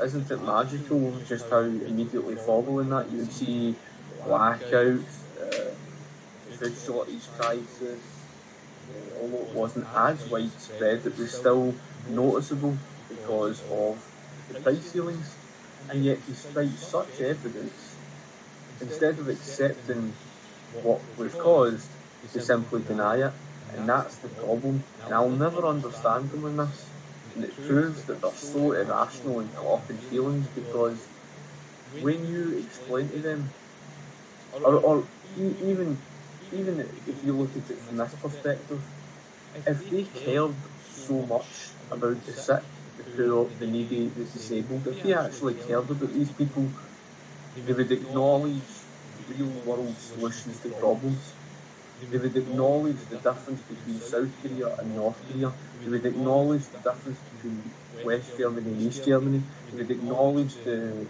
isn't it magical just how immediately following that you would see blackouts, food shortage crisis, although it wasn't as widespread, it was still noticeable because of the price ceilings. And yet, despite such evidence, instead of accepting what was caused, they simply deny it. And that's the problem. And I'll never understand them in this. And it proves that they're so irrational and caught up in feelings, because when you explain to them, or even if you look at it from this perspective, if they cared so much about the sick, the poor, the needy, the disabled, if they actually cared about these people, they would acknowledge real world solutions to problems. They would acknowledge the difference between South Korea and North Korea. They would acknowledge the difference between West Germany and East Germany. They would acknowledge the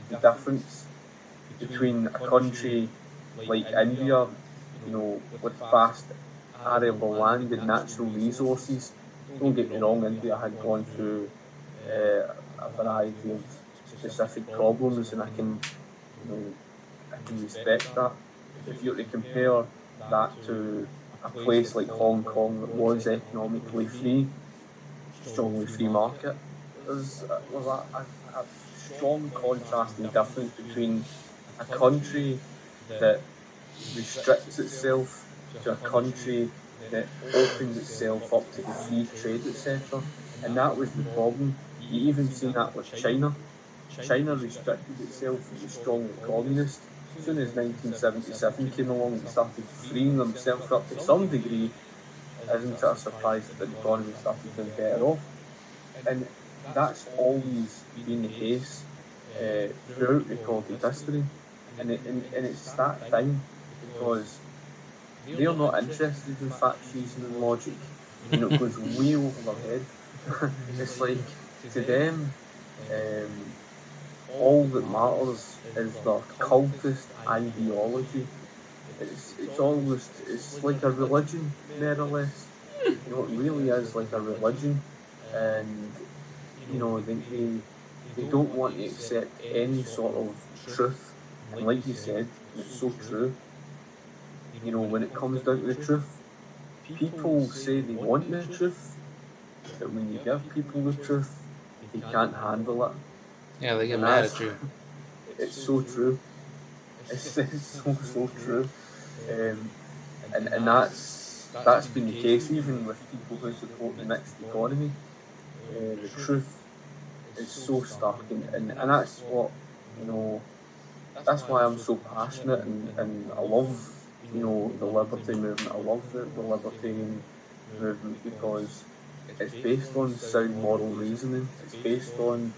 difference between a country like India, with vast arable land and natural resources. Don't get me wrong, India had gone through a variety of specific problems, and I can respect that. If you're to compare that to a place like Hong Kong that was economically free, strongly free market, there's a strong contrasting difference between a country that restricts itself to a country that opens itself up to the free trade, etc. And that was the problem. You even see that with China. China restricted itself and was strongly communist. As soon as 1977 came along and started freeing themselves up to some degree, isn't it a surprise that the economy started doing better off? And that's always been the case throughout recorded history. And it's that time, because they're not interested in facts, reason, and logic. It goes way over their head. It's like, to them, all that matters is their cultist ideology. It's like a religion, more or less. It really is like a religion, and they don't want to accept any sort of truth. And like you said, it's so true. When it comes down to the truth, people say they want the truth, but when you give people the truth, they can't handle it. Yeah, they get mad at you. It's so true. It's so true. And that's been the case even with people who support the mixed economy. The truth is so stark, and that's what that's why I'm so passionate, and I love the liberty movement. I love the libertarian movement because it's based on sound moral reasoning. It's based on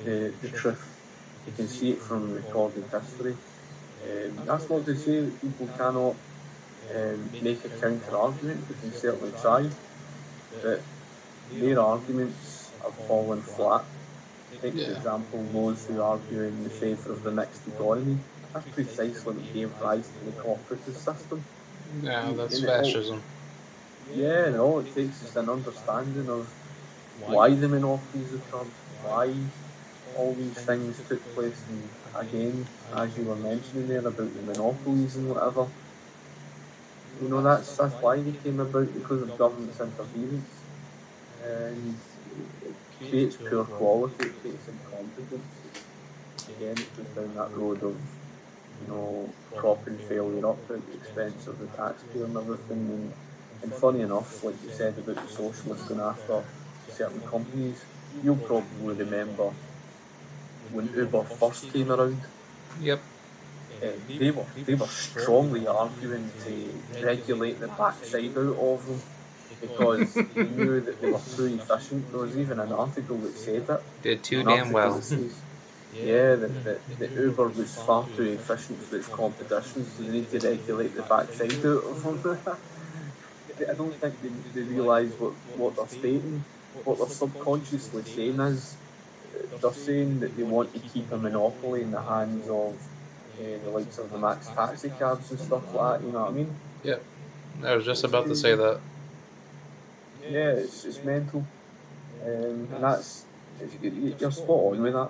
the truth. You can see it from recorded history. That's not to say that people cannot make a counter argument. They can certainly try, but their arguments have fallen flat. Take, for Yeah. example, those who argue in the favour of the mixed economy. That's precisely what gave rise to the corporatist system. Yeah, that's And it all, fascism. yeah, and all it takes is an understanding of why the monopolies occurred, why all these things took place, and again, as you were mentioning there about the monopolies and whatever, that's why they came about because of government's interference, and it creates poor quality, it creates incompetence. Again, it goes down that road of propping failure up at the expense of the taxpayer and everything. And funny enough, like you said about the socialists going after certain companies, you'll probably remember when Uber first came around. Yep. They were strongly arguing to regulate the backside out of them because they knew that they were too efficient. There was even an article that said it, Did too an damn article well. that says, yeah, that Uber was far too efficient for its competition, so they need to regulate the backside out of them. I don't think they realise what they're stating. What they're subconsciously saying is they're saying that they want to keep a monopoly in the hands of the likes of the Max taxi cabs and stuff like that. You know what I mean? Yep. I was just It's about to say that. yeah, it's mental, and you're spot on with that.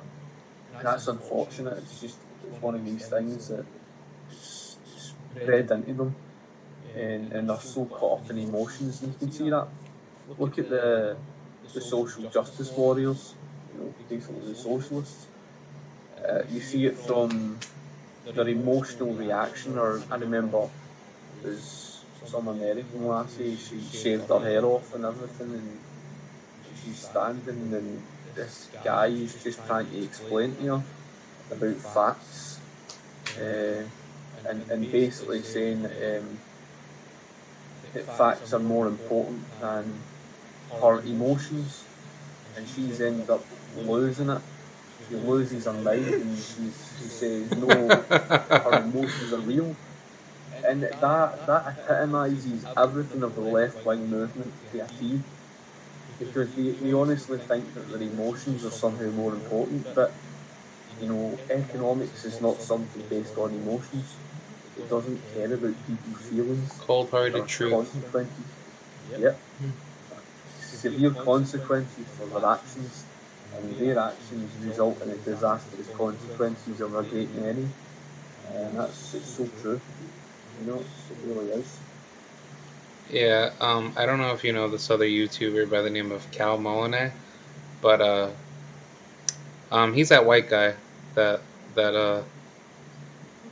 And that's unfortunate. It's one of these things that it's bred into them, and they're so caught up in emotions, and you can see that. Look at the social justice warriors, basically the socialists. You see it from their emotional reaction. Or I remember there's some American lassie, she shaved her hair off and everything, and she's standing, and this guy is just trying to explain to her about facts, uh, and basically saying that facts are more important than her emotions, and she's ended up losing it. She loses her mind, and she says no, her emotions are real, and that epitomises everything of the left wing movement to a T, because they honestly think that their emotions are somehow more important. But economics is not something based on emotions. It doesn't care about people's feelings. Cold There hearted are truth. consequences. Yep, severe consequences for their actions, and their actions result in a disastrous consequences of a great many. And it's so true. It really is. Yeah, I don't know if you know this other YouTuber by the name of Cal Molinay, but he's that white guy that that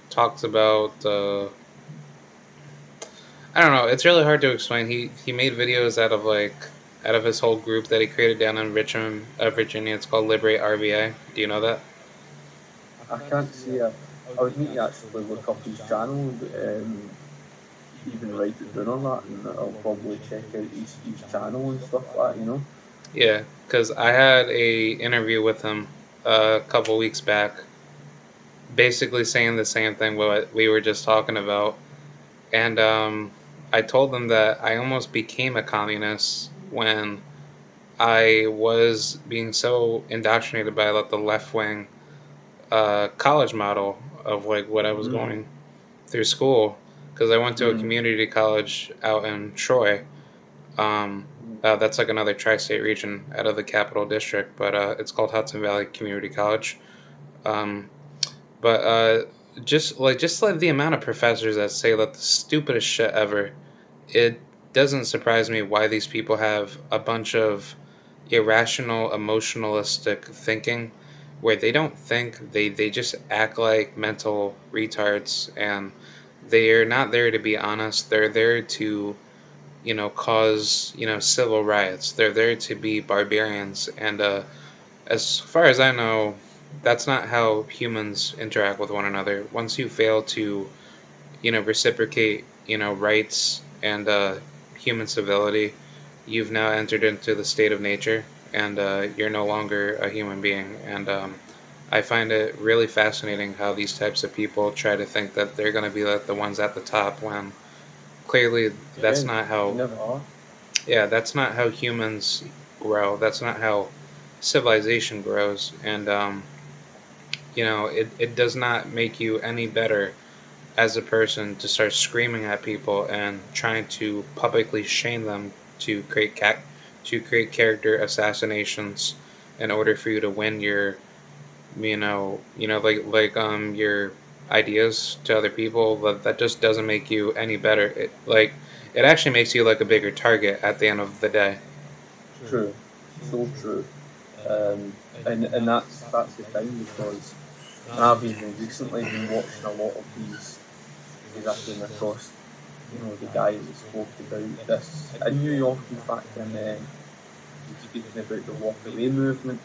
talks about I don't know. It's really hard to explain. He made videos out of his whole group that he created down in Richmond, Virginia. It's called Liberate RBA. Do you know that? I can't see a. I would need to actually look up his channel, even write it down on that, and I'll probably check out his channel and stuff like that. Yeah, because I had a interview with him a couple weeks back, basically saying the same thing what we were just talking about, and I told him that I almost became a communist when I was being so indoctrinated by like the left wing college model of like what I was Mm-hmm. going through school, because I went to a Mm-hmm. community college out in Troy. Um, that's like another tri-state region out of the Capital District, but it's called Hudson Valley Community College. Um, but just like the amount of professors that say like the stupidest shit ever, it doesn't surprise me why these people have a bunch of irrational, emotionalistic thinking, where they don't think, they just act like mental retards, and they're not there to be honest. They're there to cause civil riots. They're there to be barbarians, and as far as I know, that's not how humans interact with one another. Once you fail to reciprocate, rights and human civility, you've now entered into the state of nature, and you're no longer a human being. And I find it really fascinating how these types of people try to think that they're going to be like the ones at the top when clearly that's Yeah, not they how. never are. Yeah, that's not how humans grow. That's not how civilization grows. And it does not make you any better as a person to start screaming at people and trying to publicly shame them to create character assassinations in order for you to win your your ideas to other people. That just doesn't make you any better. It actually makes you like a bigger target at the end of the day. True, so true. And that's the thing, because I've even recently been watching a lot of these I came across, the guy that spoke about this in New York, in fact, and he was speaking about the walk away movement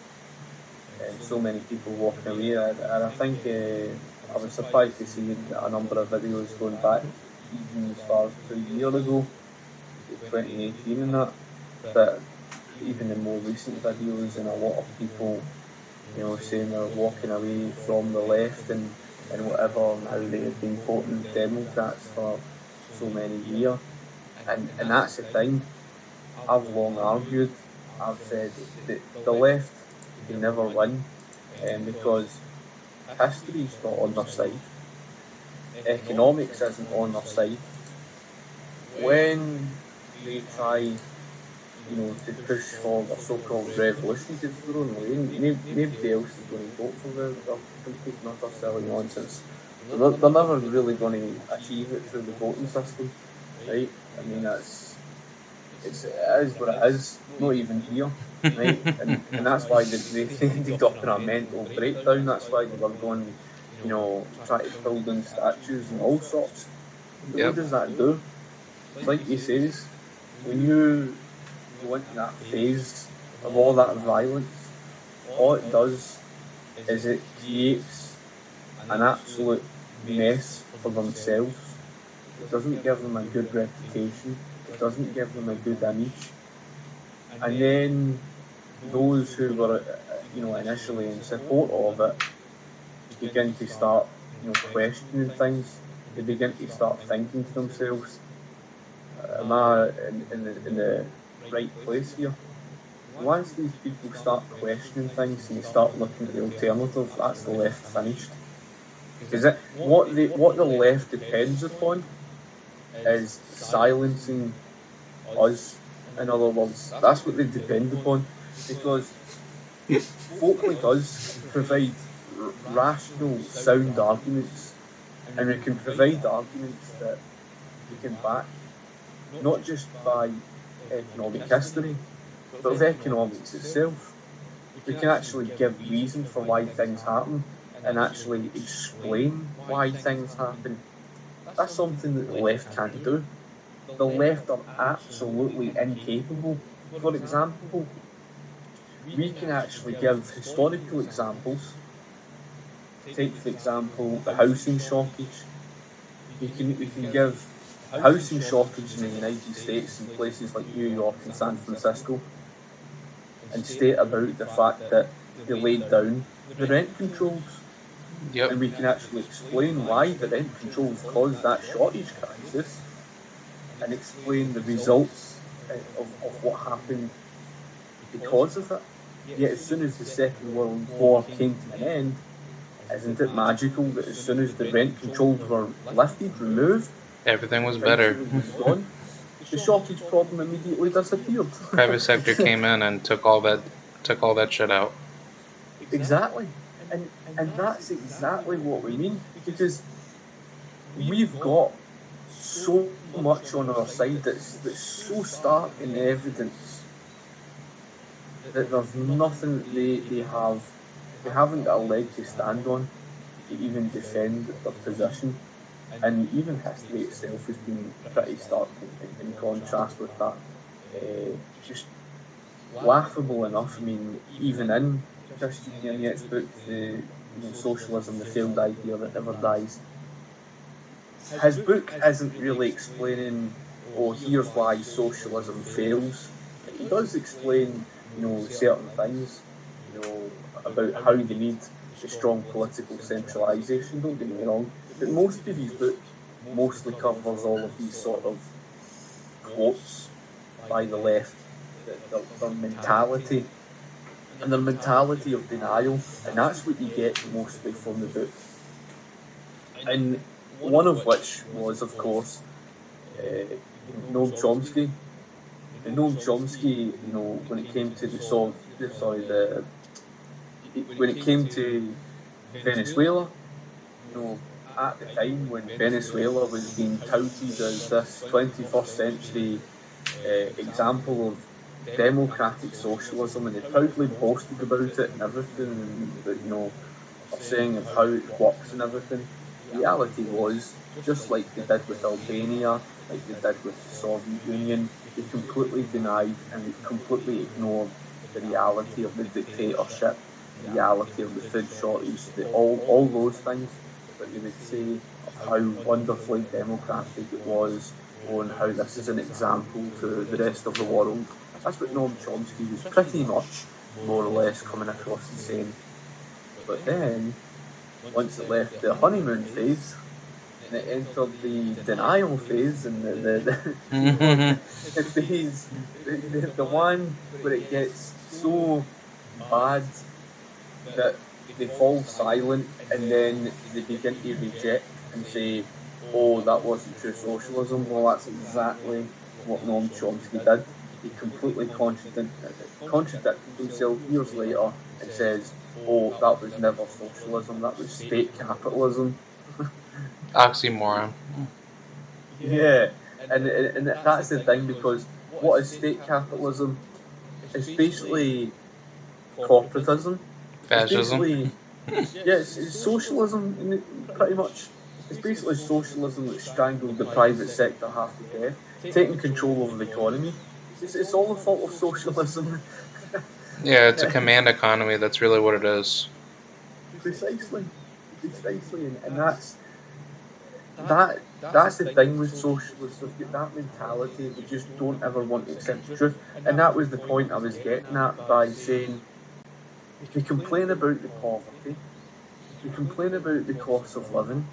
and so many people walking away. And I think I was surprised to see a number of videos going back even as far as 2 years ago, 2018 and that, but even in more recent videos, and a lot of people, saying they're walking away from the left and whatever, and how they have been voting Democrats for so many years. And that's the thing. I've long argued, I've said that the left can never win, because history's not on their side, economics isn't on their side. When they try, to push for their so-called revolution to their own way, nobody else is going to vote for them. They're complete and utter silly nonsense. So they're never really going to achieve it through the voting system, right? I mean, it is what it is. Not even here, right? And that's why they ended up in a mental breakdown. That's why they were going, try to pull down statues and all sorts. But what Yep. does that do? It's like he says, when you go into that phase of all that violence, all it does is it creates an absolute mess for themselves. It doesn't give them a good reputation. It doesn't give them a good image. And then those who were, initially in support of it begin to start, questioning things. They begin to start thinking to themselves, am I in the right place here? Once these people start questioning things and they start looking at the alternative, that's the left finished. Because what the left depends upon is silencing us. In other words, that's what they depend upon, because folk like us can provide rational, sound arguments, and we can provide arguments that we can back, not just by economic history, but of economics itself. We can actually give reason for why things happen and actually explain why things happen. That's something that the left can't do. The left are absolutely incapable. For example, we can actually give historical examples. Take, for example, the housing shortage. We can give the housing shortage in the United States in places like New York and San Francisco, and state about the fact that they laid down the rent controls. Yep. And we can actually explain why the rent controls caused that shortage crisis, and explain the results of what happened because of it. Yet as soon as the Second World War came to an end, isn't it magical that as soon as the rent controls were lifted, removed, Everything was better. eventually was gone, the shortage problem immediately disappeared? Private sector came in and took all that shit out. Exactly. And that's exactly what we mean, because we've got so much on our side that's so stark in evidence that there's nothing that they haven't got a leg to stand on to even defend their position. And even history itself has been pretty stark in contrast with that. Just laughable enough. I mean, even in Christian Unit's book, the socialism, the failed idea that never dies, his book isn't really explaining, oh, here's why socialism fails. He does explain, certain things, about how you need a strong political centralisation, don't get me wrong. But most of his book mostly covers all of these sort of quotes by the left, their mentality, and their mentality of denial, and that's what you get mostly from the book. And one of which was, of course, Noam Chomsky. And Noam Chomsky, when it came to when it came to Venezuela, at the time when Venezuela was being touted as this 21st century example of democratic socialism, and they proudly boasted about it and everything, and are saying of how it works and everything. The reality was, just like they did with Albania, like they did with the Soviet Union, they completely denied and they completely ignored the reality of the dictatorship, the reality of the food shortage, all those things. But they would say of how wonderfully democratic it was, and how this is an example to the rest of the world. That's what Noam Chomsky was pretty much, more or less, coming across and saying. But then, once it left the honeymoon phase, and it entered the denial phase, and the phase, the one where it gets so bad that they fall silent, and then they begin to reject and say, oh, that wasn't true socialism. Well, that's exactly what Noam Chomsky did. He completely contradicted himself years later and says, oh, that was never socialism, that was state capitalism. Oxymoron. Yeah, and that's the thing, because what is state capitalism? It's basically corporatism. Fascism. It's socialism, pretty much. It's basically socialism that strangled the private sector half to death, taking control over the economy. It's all the fault of socialism. Yeah, it's a command economy. That's really what it is. Precisely, and that's the thing with socialists. They've got that mentality. They just don't ever want to accept the truth, and that was the point I was getting at by saying, they complain about the poverty, they complain about the cost of living,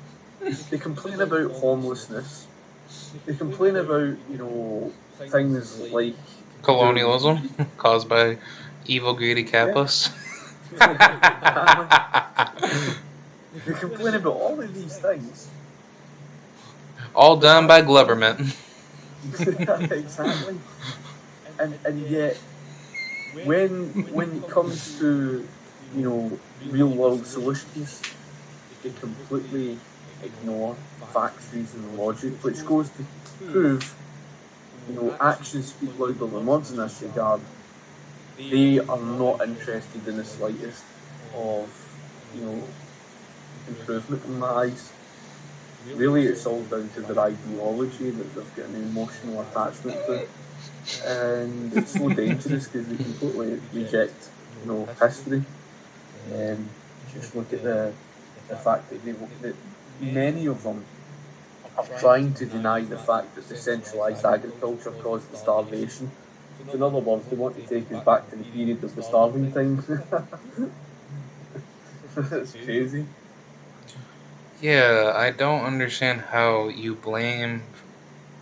they complain about homelessness, they complain about, things like Colonialism caused by evil, greedy capitalists. They complain about all of these things. All done by government. Exactly. And yet, when it comes to, real world solutions, they completely ignore facts, reason, and logic, which goes to prove, actions speak louder than words in this regard. They are not interested in the slightest of, improvement in my eyes. Really, it's all down to their ideology that they've got an emotional attachment to, and it's so dangerous because they completely reject, history. Just look at the fact that many of them are trying to deny the fact that the centralised agriculture caused the starvation. So in other words, they want to take us back to the period of the starving times. That's crazy. Yeah, I don't understand how you blame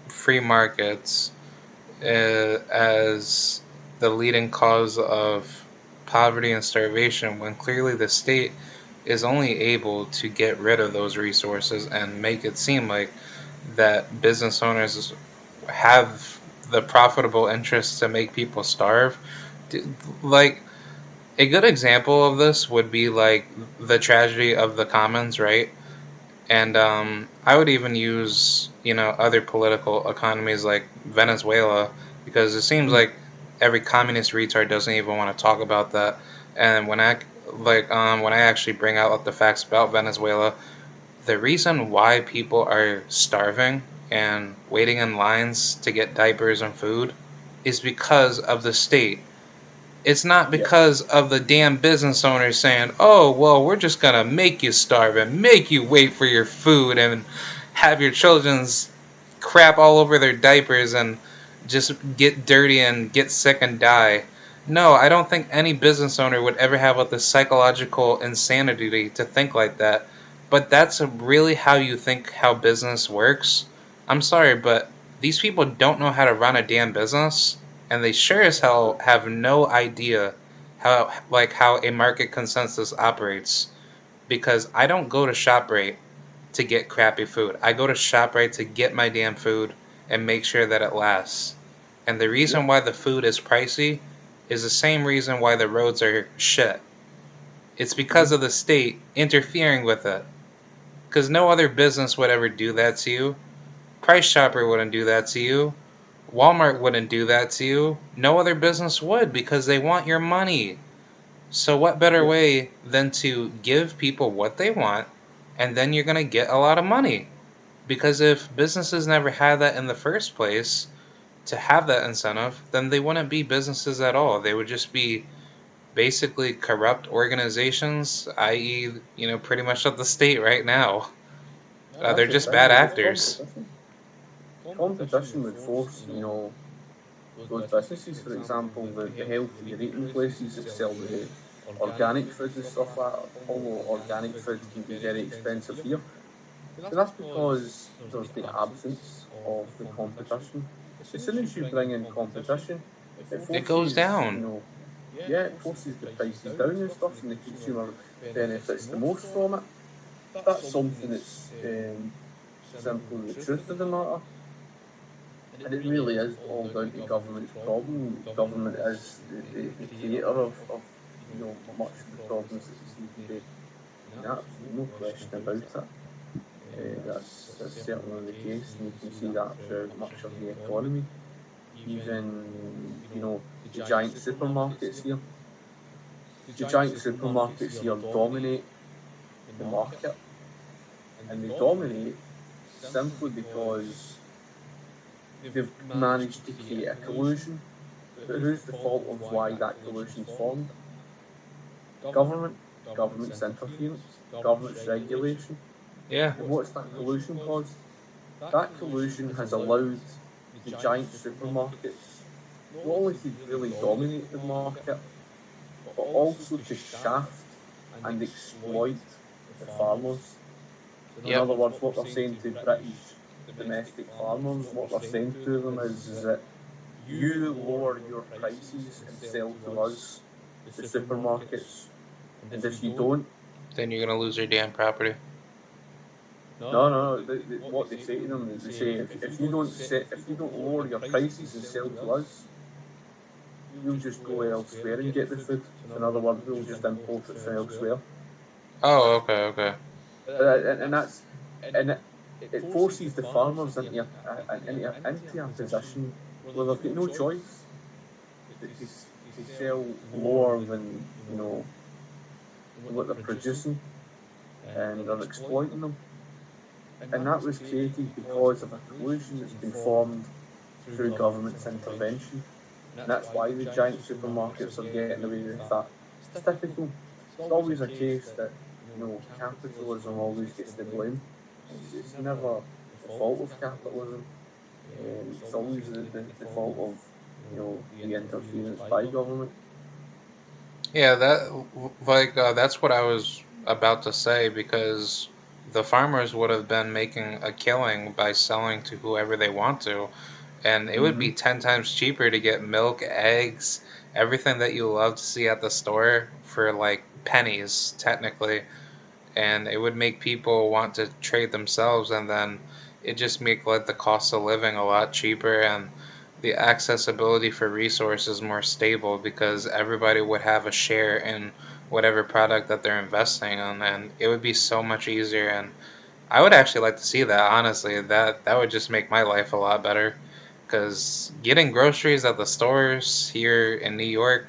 free markets as the leading cause of poverty and starvation when clearly the state is only able to get rid of those resources and make it seem like that business owners have the profitable interest to make people starve. Like, a good example of this would be like the tragedy of the commons, right? And I would even use, other political economies like Venezuela, because it seems like every communist retard doesn't even want to talk about that. And when I actually bring out the facts about Venezuela, the reason why people are starving and waiting in lines to get diapers and food is because of the state. It's not because of the damn business owners saying, oh, well, we're just going to make you starve and make you wait for your food and have your children's crap all over their diapers and just get dirty and get sick and die. No, I don't think any business owner would ever have the psychological insanity to think like that. But that's really how you think how business works. I'm sorry, but these people don't know how to run a damn business, and they sure as hell have no idea how a market consensus operates. Because I don't go to ShopRite to get crappy food. I go to ShopRite to get my damn food and make sure that it lasts. And the reason why the food is pricey is the same reason why the roads are shit. It's because of the state interfering with it. Because no other business would ever do that to you. Price Chopper wouldn't do that to you. Walmart wouldn't do that to you. No other business would because they want your money. So, what better way than to give people what they want and then you're going to get a lot of money? Because if businesses never had that in the first place, to have that incentive, then they wouldn't be businesses at all. They would just be basically corrupt organizations, i.e., pretty much of the state right now. That's They're the just thing. bad Like, it's actors. competition. Competition would force, those businesses, for example, the healthy, the eating places that sell the organic food and stuff like that, although organic food can be very expensive here. But that's because there's the absence of the competition. As soon as you bring in competition, it It goes forces, down. it forces the prices down and stuff, and the consumer benefits the most from it. That's something that's simply the truth of the matter. And it really is all down to government's problem. Government is the creator of much of the problems that we see today. And absolutely no question about it. That's certainly the case, and you can see that throughout much of the economy. Even the giant supermarkets here. The giant supermarkets here dominate the market, and they dominate simply because they've managed to create a collusion. But who's the fault of why that collusion formed? Government, government's interference, government's regulation. Yeah. And what's that collusion caused? That collusion has allowed the giant supermarkets not only to really dominate the market, but also to shaft and exploit the farmers. In Yep. other words, what they're saying to British domestic farmers, what they're saying to them is that you lower your prices and sell to us, the supermarkets, and if you don't, Then you're gonna lose your damn property. no. What they say to them is they say if you don't lower your prices and sell to us, we'll just go elsewhere and get the food. So in other words, we'll just import it from elsewhere. Oh, okay, okay. And that's and it forces the farmers into a position where they've got no choice but to sell lower than what they're producing, and they're exploiting them. And that was created because of a collusion that's been formed through government's intervention. And that's why the giant supermarkets are getting away with that. It's typical. It's always a case that capitalism always gets the blame. It's never the fault of capitalism. It's always the fault of the interference by government. Yeah, that's what I was about to say because the farmers would have been making a killing by selling to whoever they want to, and it would Mm-hmm. be 10 times cheaper to get milk, eggs, everything that you love to see at the store for like pennies, technically, and it would make people want to trade themselves, and then it just make like the cost of living a lot cheaper and the accessibility for resources more stable because everybody would have a share in whatever product that they're investing in, and it would be so much easier. And I would actually like to see that, honestly. That would just make my life a lot better because getting groceries at the stores here in New York,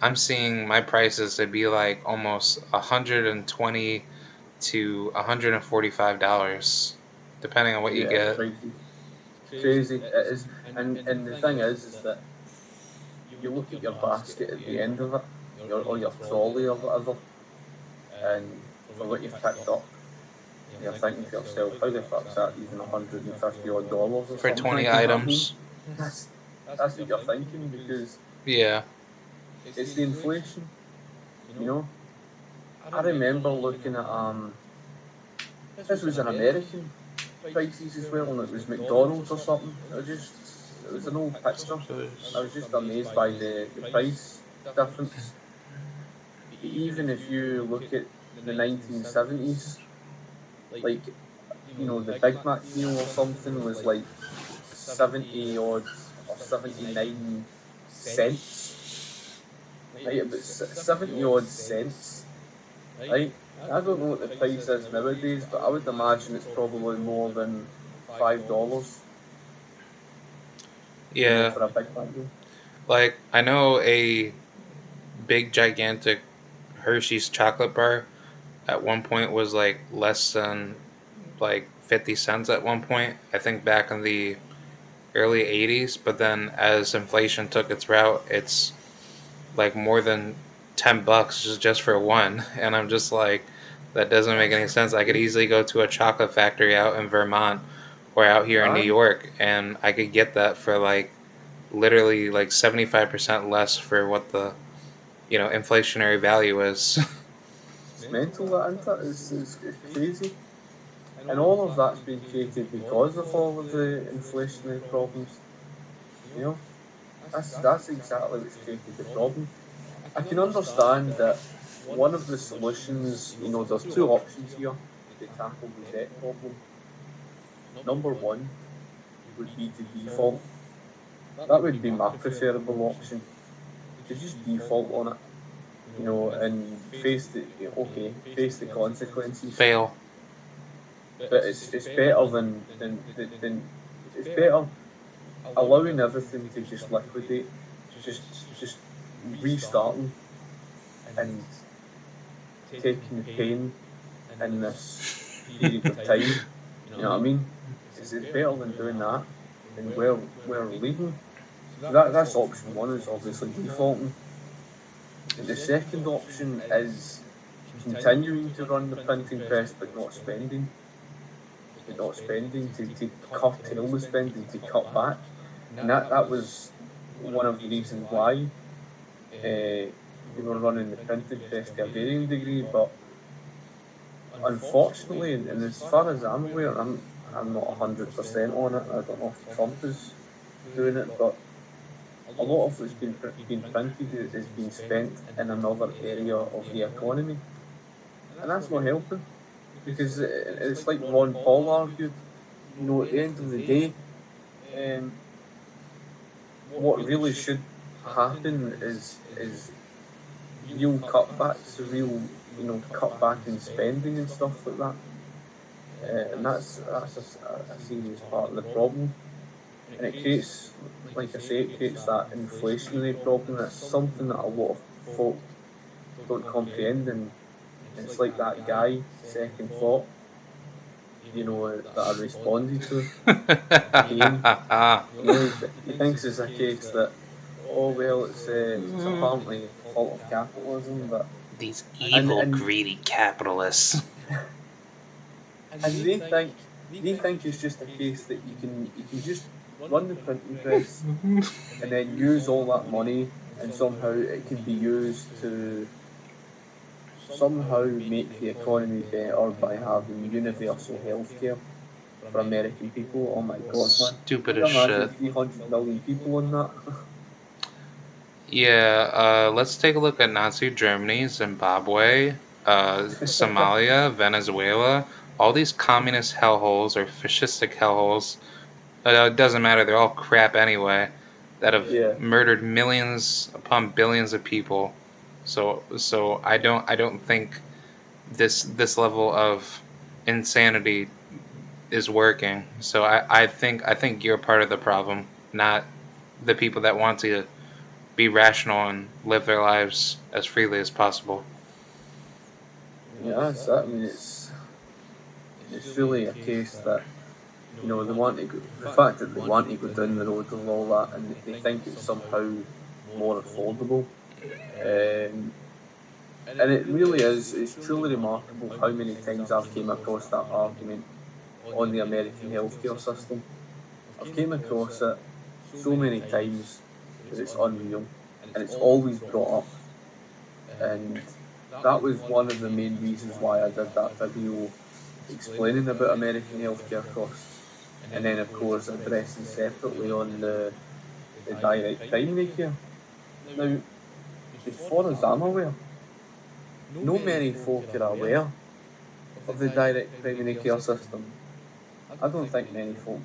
I'm seeing my prices to be like almost 120 to $145, depending on what you Yeah, it's get. crazy. It's crazy. It is. And the thing is that you look at your basket at the end of it, or your trolley or whatever, and for what you've picked up. you're thinking to yourself, how the fuck's that even $150 or For something 20 thinking happening? items. That's that's what you're thinking because Yeah. it's the inflation, you know. I remember looking at this was an American prices as well, and it was McDonald's or something. It was an old picture. I was just amazed by the price difference. Even if you look at the 1970s, like the Big Mac meal or something was like 70 odd or 79 cents, right? About 70 odd cents, right? I don't know what the price is nowadays, but I would imagine it's probably more than $5, Yeah. for a Big Mac meal. Like, I know a big, gigantic Hershey's chocolate bar at one point was like less than like 50 cents at one point. I think back in the early 80s, but then as inflation took its route, it's like more than $10 just for one. And I'm just like, that doesn't make any sense. I could easily go to a chocolate factory out in Vermont or out here in New Aye, York, and I could get that for like literally like 75% less for what the inflationary value is. it's mental that, isn't it? It's crazy. And all of that's been created because of all of the inflationary problems. You know, that's exactly what's created the problem. I can understand that one of the solutions, there's two options here to tackle the debt problem. Number one would be to default. That would be my preferable option, to just default on it, and face the consequences. Fail. But it's better than it's better allowing everything to just liquidate, just restarting and taking the pain in this period of time. You know what I mean? It's better than doing that, and we're leaving. So that's option one, is obviously defaulting. The second option is continuing to run the printing press but not spending, to curtail the spending, to cut back. And that was one of the reasons why they were running the printing press to a varying degree. But unfortunately, and as far as I'm aware, I'm not 100% on it. I don't know if Trump is doing it, but a lot of what's been printed is being spent in another area of the economy, and that's not helping, because it's like Ron Paul argued. At the end of the day, um, what really should happen is real cutbacks, real cutback in spending and stuff like that. And that's a serious part of the problem, and it creates, like I say, it creates that inflationary problem. That's something that a lot of folk don't comprehend, and it's like that guy, Second Thought, that I responded to, Kane. He thinks it's a case that, oh well, it's apparently a fault of capitalism, but These and evil, and greedy capitalists. and they think it's just a case that you can just run the printing press and then use all that money, and somehow it can be used to somehow make the economy better by having universal healthcare for American people. Oh my god, man. Stupid Can you as imagine shit. 300 million people on that? Yeah, let's take a look at Nazi Germany, Zimbabwe, Somalia, Venezuela, all these communist hellholes or fascistic hellholes. It doesn't matter, they're all crap anyway, that have Yeah. murdered millions upon billions of people. So I don't think this level of insanity is working. So I think you're part of the problem, not the people that want to be rational and live their lives as freely as possible. Yeah, that's it. I mean, it's really a case that they want to go, the fact that they want to go down the road of all that, and they think it's somehow more affordable. Um, And it really is, it's truly remarkable how many times I've came across that argument on the American healthcare system. I've came across it so many times that it's unreal, and it's always brought up. And that was one of the main reasons why I did that video explaining about American healthcare costs, and then of course addressing separately on the direct primary care. Now, as far as I'm aware, no many folk are aware of the direct primary care system. I don't think many folk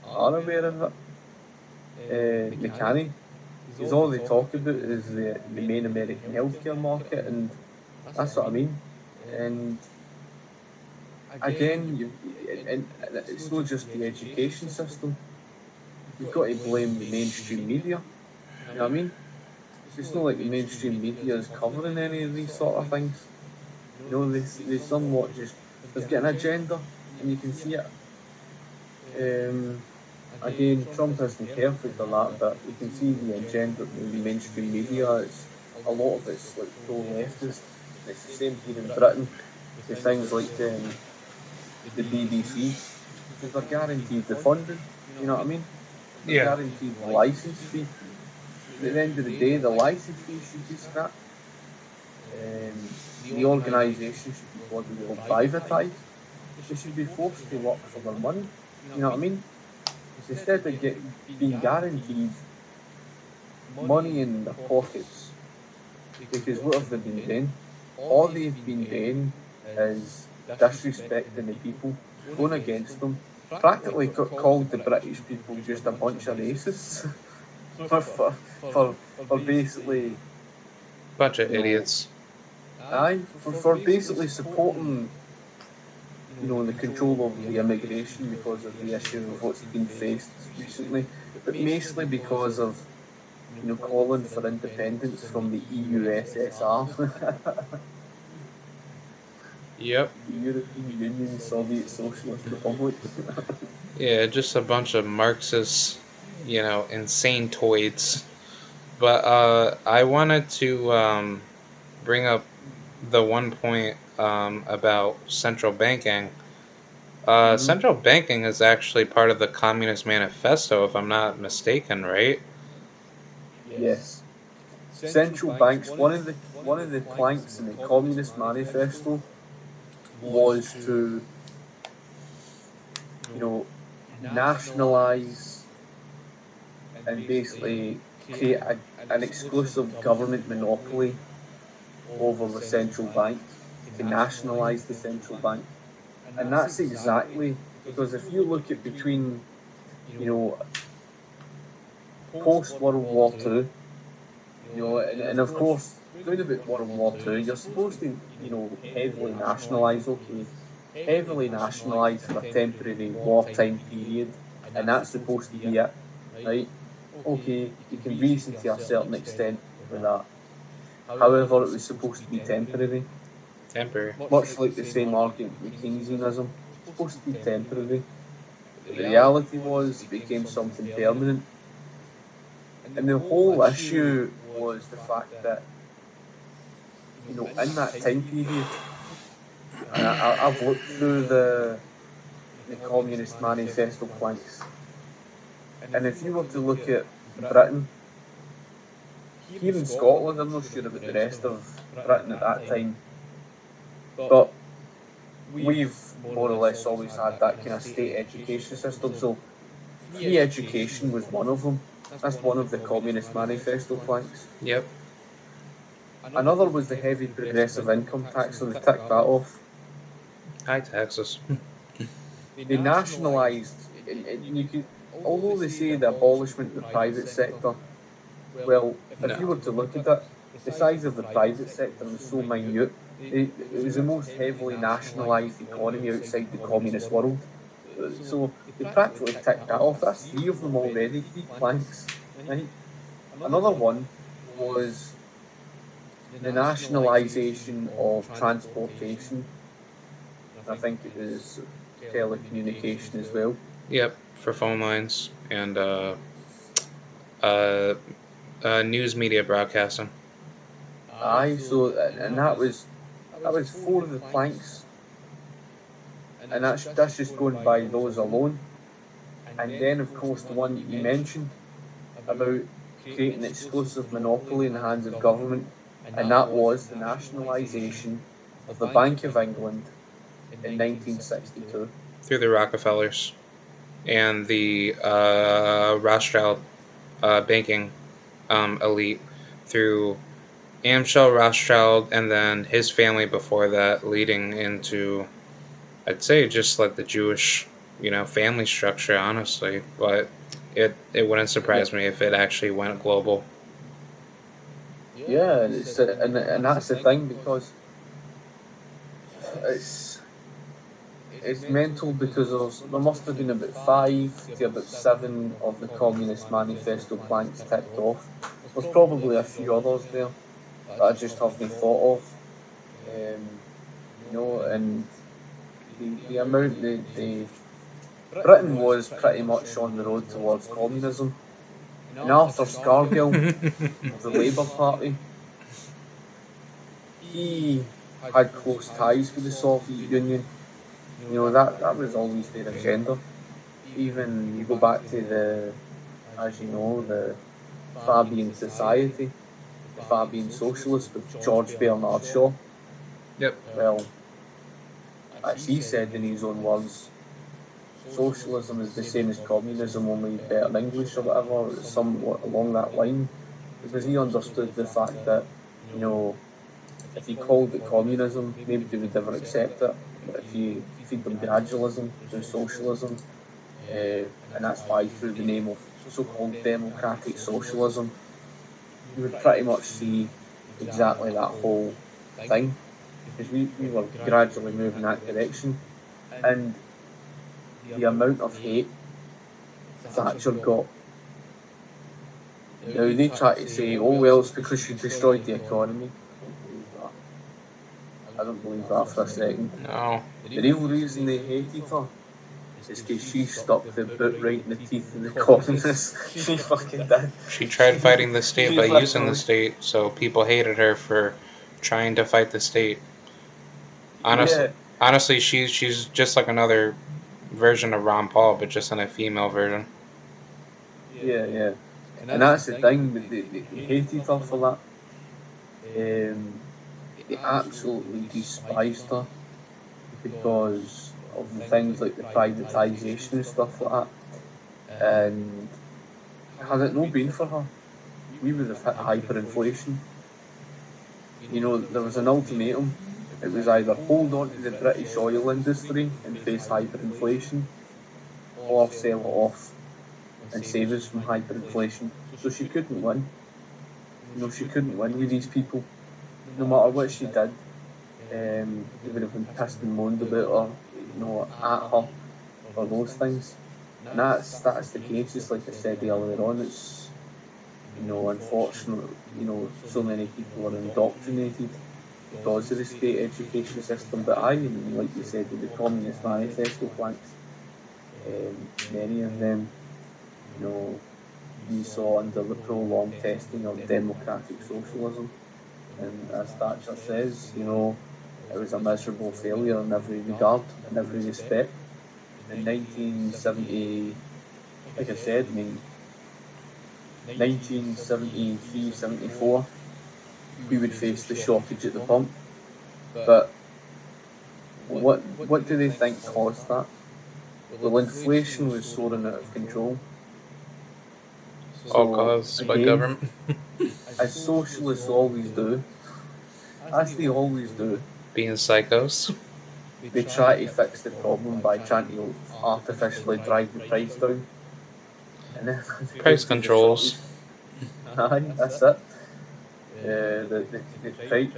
are aware of it. They can't, because all they talk about is the main American healthcare market, and that's what I mean. And again, and it's not just the education system. You've got to blame the mainstream media. You know what I mean? It's not like the mainstream media is covering any of these sort of things. You know, they somewhat just, they've got an agenda, and you can see it. Again, Trump isn't perfect on that, but you can see the agenda in the mainstream media. It's a lot of it's like pro-leftist. It's the same here in Britain with things like the BBC, because they're guaranteed the funding. You know what I mean? They're Yeah. guaranteed the license fee. But at the end of the day, the license fee should be scrapped. The organisation should be what we call privatised. They should be forced to work for their money. You know what I mean? Instead of being guaranteed money in their pockets, because what have they been doing? All they've been doing is disrespecting the people, going against them, practically called the British people just a bunch of racists for basically, Bunch of you know, idiots. for basically supporting, you know, the control of the immigration because of the issue of what's been faced recently, but mostly because of, you know, calling for independence from the EUSSR. Yep. The European Union Soviet Socialist Republic. Yeah, just a bunch of Marxist, insane toids. But I wanted to bring up the one point about central banking. Mm-hmm. Central banking is actually part of the Communist Manifesto, if I'm not mistaken, right? Yes. Central banks, one of the planks in the Communist Manifesto was to, you know, nationalize and basically create an exclusive government monopoly over the central bank, to nationalize the central bank. And that's exactly, because if you look at between, you know, post World War Two, you know, and of course, round about World War Two, you're supposed to, you know, heavily nationalise, okay, heavily nationalise for a temporary wartime period, and that's supposed to be it, right? Okay, you can reason to a certain extent with that. However, it was supposed to be temporary, Temporary. much like the same argument with Keynesianism. It's supposed to be temporary. But the reality was, it became something permanent. And the whole issue was the fact that, you know, in that time period, and I've looked through the Communist Manifesto planks, and if you were to look at Britain, here in Scotland, I'm not sure about the rest of Britain at that time, but we've more or less always had that kind of state education system. So free education was one of them. That's one of the Communist Manifesto planks. Yep. Another was the heavy progressive income tax, so they ticked that off. High taxes. They nationalised, and you could, although they say the abolishment of the private sector, well, if you No. were to look at it, the size of the private sector was so minute. It was the most heavily nationalised economy outside the communist world. So they practically ticked that off. That's three of them already, three planks, right? Another one was the nationalisation of transportation. I think it was telecommunication as well. Yep. For phone lines and uh, news media broadcasting. Aye, so and that was four of the planks, and that's just going by those alone. And then, of course, the one you mentioned about creating an exclusive monopoly in the hands of government, and that was the nationalisation of the Bank of England in 1962. Through the Rockefellers and the Rothschild banking elite, through Amschel Rothschild and then his family before that, leading into, I'd say, just like the Jewish, family structure, honestly. But it wouldn't Yeah, surprise me if it actually went global. yeah, and that's the thing, because it's it's mental, because there must have been about 5 to about 7 of the Communist Manifesto planks ticked off. There's probably a few others there that I just haven't thought of. And the amount they Britain was pretty much on the road towards communism. And Arthur Scargill of the Labour Party, he had close ties with the Soviet Union. That was always their agenda. Even you go back to the Fabian Society, the Fabian Socialists with George Bernard Shaw. Yep. Well, as he said in his own words, socialism is the same as communism, only better English or whatever, somewhat along that line, because he understood the fact that, if you called it communism, maybe they would never accept it. But if you feed them gradualism through socialism, and that's why through the name of so-called democratic socialism, you would pretty much see exactly that whole thing, because we were gradually moving that direction. And the amount of hate Thatcher got. Now they try to say, "Oh well, it's because she destroyed the economy." I don't believe that. I don't believe that for a second. No. The real reason they hated her is because she stuck the boot right in the teeth of the communists. She fucking did. She tried fighting the state She by using the literally, state, so people hated her for trying to fight the state. Honestly, yeah, honestly, she's just like another version of Ron Paul, but just in a female version. yeah. And that's the thing, they hated her for that. They absolutely despised her because of the things like the privatisation and stuff like that. And had it not been for her, we would have hit hyperinflation. There was an ultimatum. It was either hold on to the British oil industry and face hyperinflation, or sell it off and save us from hyperinflation. So she couldn't win. She couldn't win with these people. No matter what she did, they would have been pissed and moaned about her, at her for those things. And that's the case. Just like I said earlier on, it's unfortunate. So many people are indoctrinated because of the state education system. But like you said, with the Communist Manifesto planks, many of them, we saw under the prolonged testing of democratic socialism. And as Thatcher says, it was a miserable failure in every regard, in every respect. In 1970, like I said, 1973, 74, we would face the shortage at the pump. But what do they think caused that? Well, inflation was soaring out of control. All So caused by again, government. as socialists always do, as they always do, Being psychos. they try to fix the problem by trying to artificially drive the price down. And then they go Price to the controls. cities. Aye, that's it. The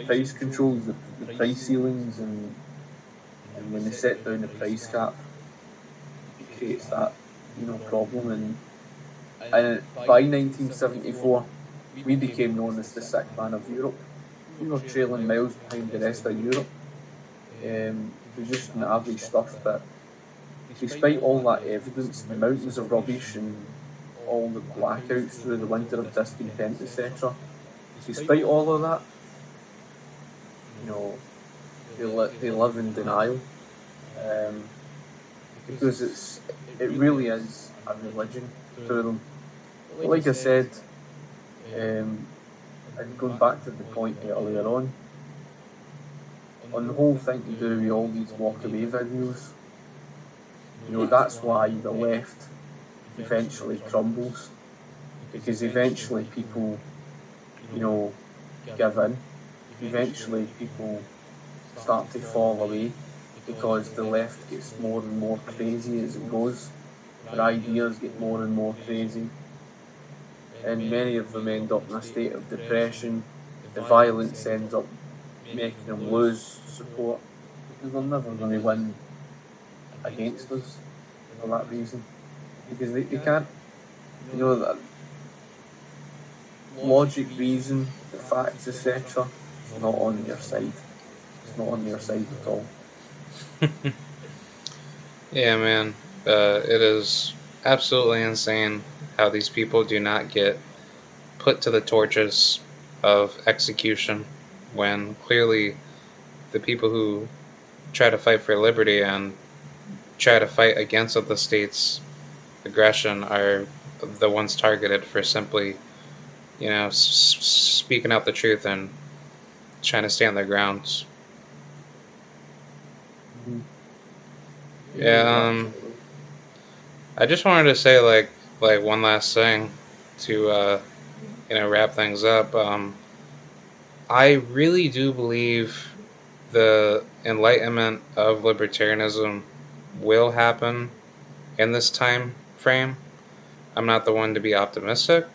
price controls, the price ceilings, and when they set down the price cap, it creates that problem. And by 1974, we became known as the sick man of Europe. We were trailing miles behind the rest of Europe. We're just an average stuff, but despite all that evidence, the mountains of rubbish and all the blackouts through the winter of discontent, etc., despite all of that, they live in denial, because it really is a religion to them. But like I said, um, and going back to the point earlier on the whole thing to do with all these walkaway videos, that's why the left eventually crumbles, because eventually people, give in. Eventually people start to fall away because the left gets more and more crazy as it goes. Their ideas get more and more crazy, and many of them end up in a state of depression. The violence ends up making them lose support because they're never going to win against us for that reason. Because they can't, that logic, reason, the facts, etc., is not on their side. It's not on their side at all. Yeah, man. It is absolutely insane how these people do not get put to the torches of execution when clearly the people who try to fight for liberty and try to fight against the state's aggression are the ones targeted for simply, speaking out the truth and trying to stand their grounds. Mm-hmm. Yeah, I just wanted to say like one last thing to wrap things up. I really do believe the enlightenment of libertarianism will happen in this time frame. I'm not the one to be optimistic.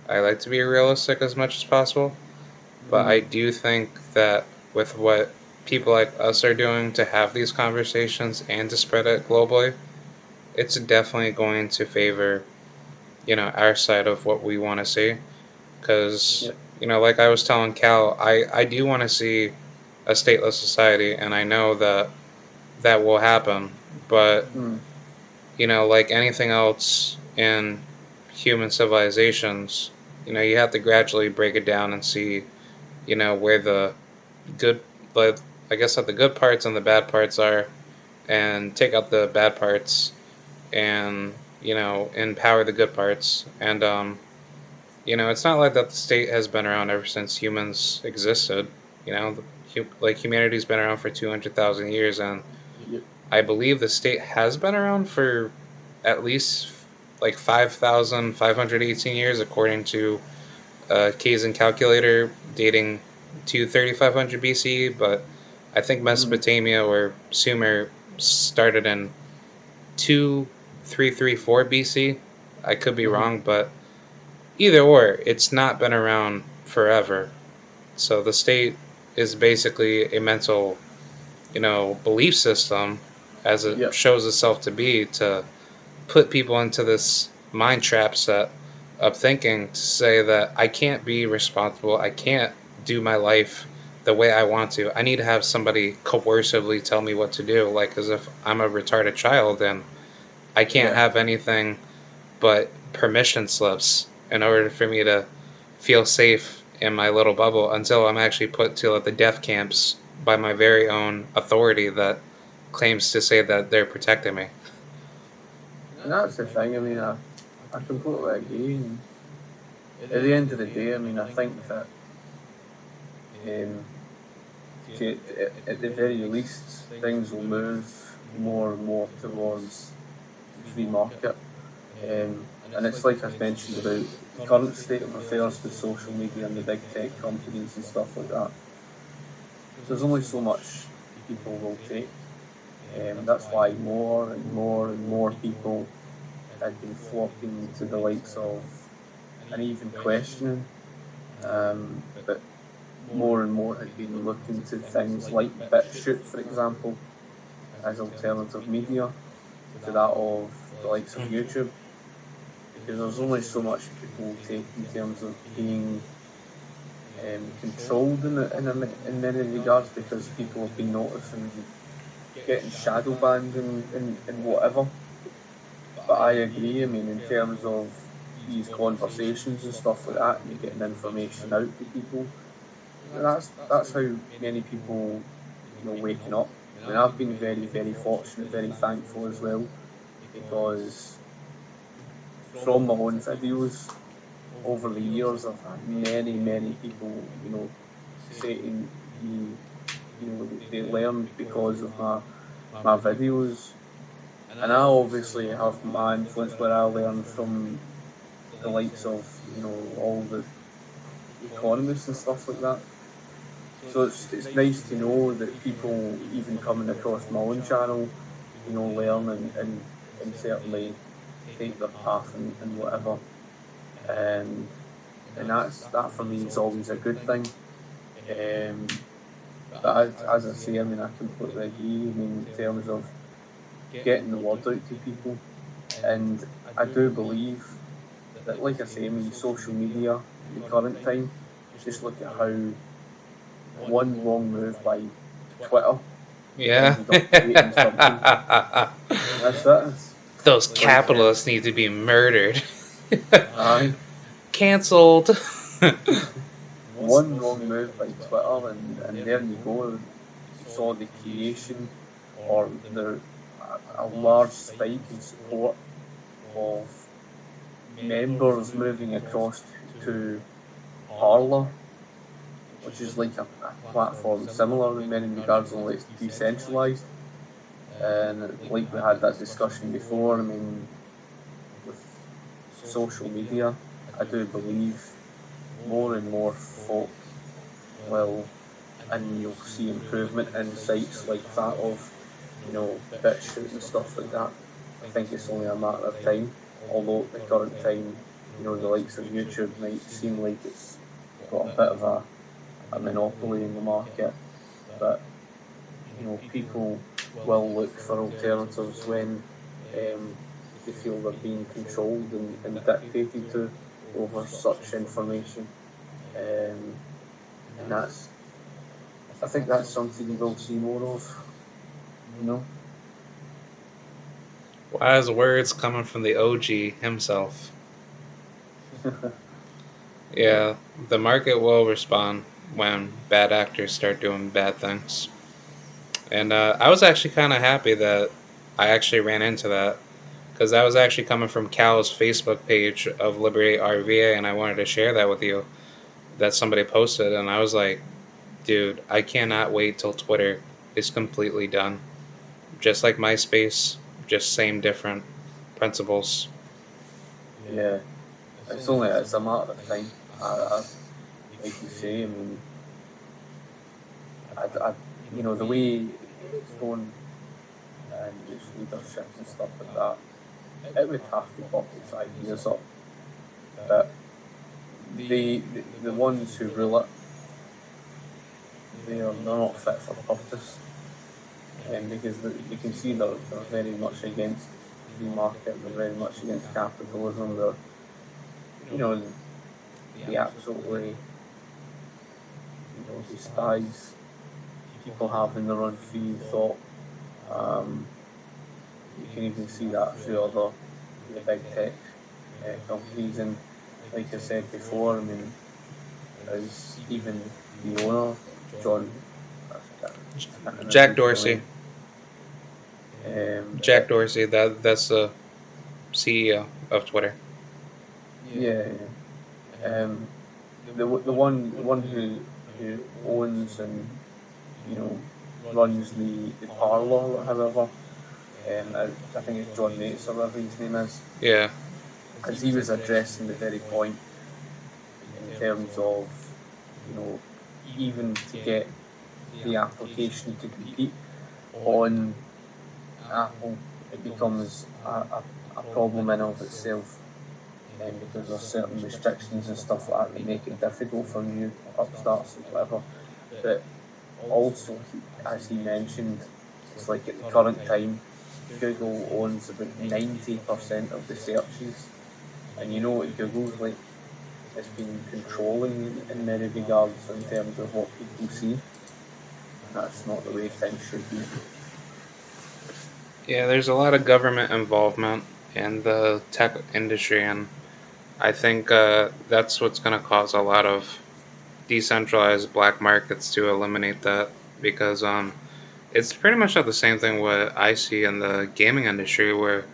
I like to be realistic as much as possible. But I do think that with what people like us are doing to have these conversations and to spread it globally, it's definitely going to favor, our side of what we want to see. Because, like I was telling Cal, I do want to see a stateless society, and I know that that will happen. But, like anything else in human civilizations, you have to gradually break it down and see, where the good, but I guess what the good parts and the bad parts are, and take out the bad parts and, empower the good parts. And, it's not like that the state has been around ever since humans existed. Like humanity's been around for 200,000 years, and I believe the state has been around for at least like 5,518 years, according to Kaysen calculator dating to 3500 BC. But I think Mesopotamia or Sumer started in 2334 BC. I could be wrong, but either or, it's not been around forever. So the state is basically a mental, belief system as it shows itself to be, to put people into this mind trap set of thinking to say that I can't be responsible, I can't do my life the way I want to. I need to have somebody coercively tell me what to do, like as if I'm a retarded child and I can't have anything but permission slips in order for me to feel safe in my little bubble until I'm actually put to the death camps by my very own authority that claims to say that they're protecting me. And that's the thing. I mean, I completely agree. And at the end of the day, I mean, I think that at the very least, things will move more and more towards free market. And it's like I've mentioned about the current state of affairs with social media and the big tech companies and stuff like that. There's only so much people will take. That's why more and more and more people had been flocking to the likes of, and even questioning, but more and more had been looking to things like BitChute, for example, as alternative media to that of the likes of YouTube, because there's only so much people will take in terms of being controlled in many regards, because people have been noticing getting shadow banned and whatever. But I agree, I mean, in terms of these conversations and stuff like that, and getting information out to people, that's how many people, waking up. I mean, I've been very, very fortunate, very thankful as well, because from my own videos over the years, I've had many, many people, say to me, they learned because of my videos. And I obviously have my influence where I learn from the likes of, all the economists and stuff like that. So it's nice to know that people even coming across my own channel, learn and certainly take their path and whatever. Um, and that for me is always a good thing. But as I say, I mean, I completely agree. I mean, in terms of getting the word out to people, and I do believe that, like I say, I mean, social media in the current time, just look at how one wrong move by Twitter Yeah. ended up creating something. That's it. Those It's like, capitalists need to be murdered. aye, Cancelled. one wrong move by Twitter, and there you go. You saw the creation or a large spike in support of members moving across to Parler, which is like a platform similar in many regards, only it's decentralised. And like we had that discussion before, I mean, with social media, I do believe more and more folk will, and you'll see improvement in sites like that of, BitChute and stuff like that. I think it's only a matter of time. Although at the current time, the likes of YouTube might seem like it's got a bit of a monopoly in the market, but people will look for alternatives when they feel they're being controlled and dictated to over such information. And I think that's something you will see more of, you know. Wise words coming from the OG himself. Yeah, the market will respond when bad actors start doing bad things. And I was actually kind of happy that I actually ran into that because that was actually coming from Cal's Facebook page of Liberate RVA, and I wanted to share that with you. That somebody posted, and I was like, dude, I cannot wait till Twitter is completely done. Just like MySpace, just same different principles. Yeah, it's a matter of time. Like you say, I mean, the way it's going and its leadership and stuff like that, it would have to buck its ideas up. But the ones who rule it, they're not fit for purpose, and because you can see they're very much against free market, they're very much against capitalism. You know, they absolutely, despise people having their own free thought. Um, you can even see that through the big tech companies, and like I said before, I mean, as even the owner, John, I can't remember Jack his full Dorsey. name. Jack Dorsey, that's the CEO of Twitter. Yeah, the one who owns and runs the parlour, however, I think it's John Nates or whatever his name is, Yeah. as he was addressing the very point in terms of even to get the application to compete on Apple, it becomes a problem in of itself, because there's certain restrictions and stuff like that that make it difficult for new upstarts and whatever. But also, as he mentioned, it's like at the current time, Google owns about 90% of the searches, and what Google's like. It's been controlling in many regards in terms of what people see, and that's not the way things should be. Yeah, there's a lot of government involvement in the tech industry, and I think that's what's going to cause a lot of decentralized black markets to eliminate that because it's pretty much not the same thing what I see in the gaming industry where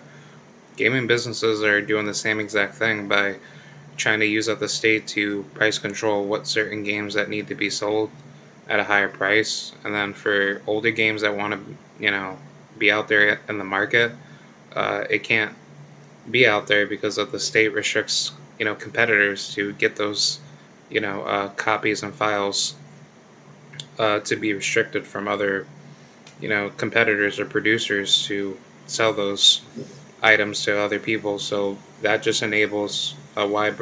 gaming businesses are doing the same exact thing by trying to use up the state to price control what certain games that need to be sold at a higher price, and then for older games that want to, be out there in the market, it can't be out there because of the state restricts, competitors to get those, copies and files to be restricted from other, competitors or producers to sell those items to other people. So that just enables a wide,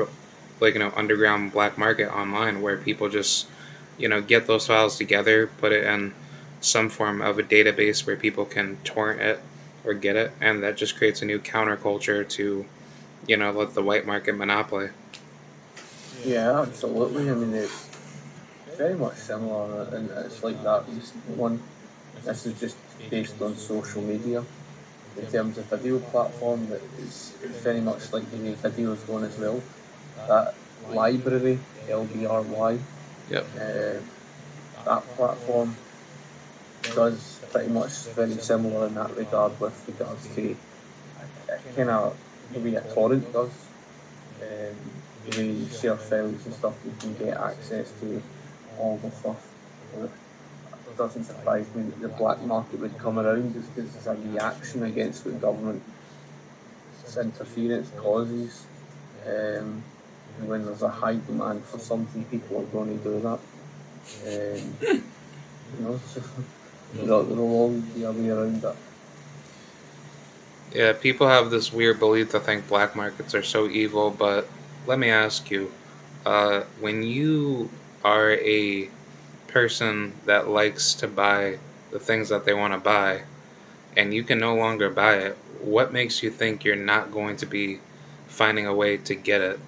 underground black market online where people just, get those files together, put it in some form of a database where people can torrent it or get it, and that just creates a new counterculture to, let the white market monopoly. Yeah, absolutely. I mean, it's very much similar, and it's like that recent one. This is just based on social media. In terms of video platform, that it's very much like the way video is going as well. That library, LBRY, Yep. that platform does pretty much very similar in that regard with regards to kind of the way a torrent does. The way you share files and stuff, you can get access to all the stuff. It doesn't surprise me that the black market would come around just because it's a reaction against what government interference causes. When there's a high demand for something, people are going to do that. So there'll always be a way around that. Yeah, people have this weird belief to think black markets are so evil, but let me ask you, when you are a person that likes to buy the things that they want to buy, and you can no longer buy it, what makes you think you're not going to be finding a way to get it?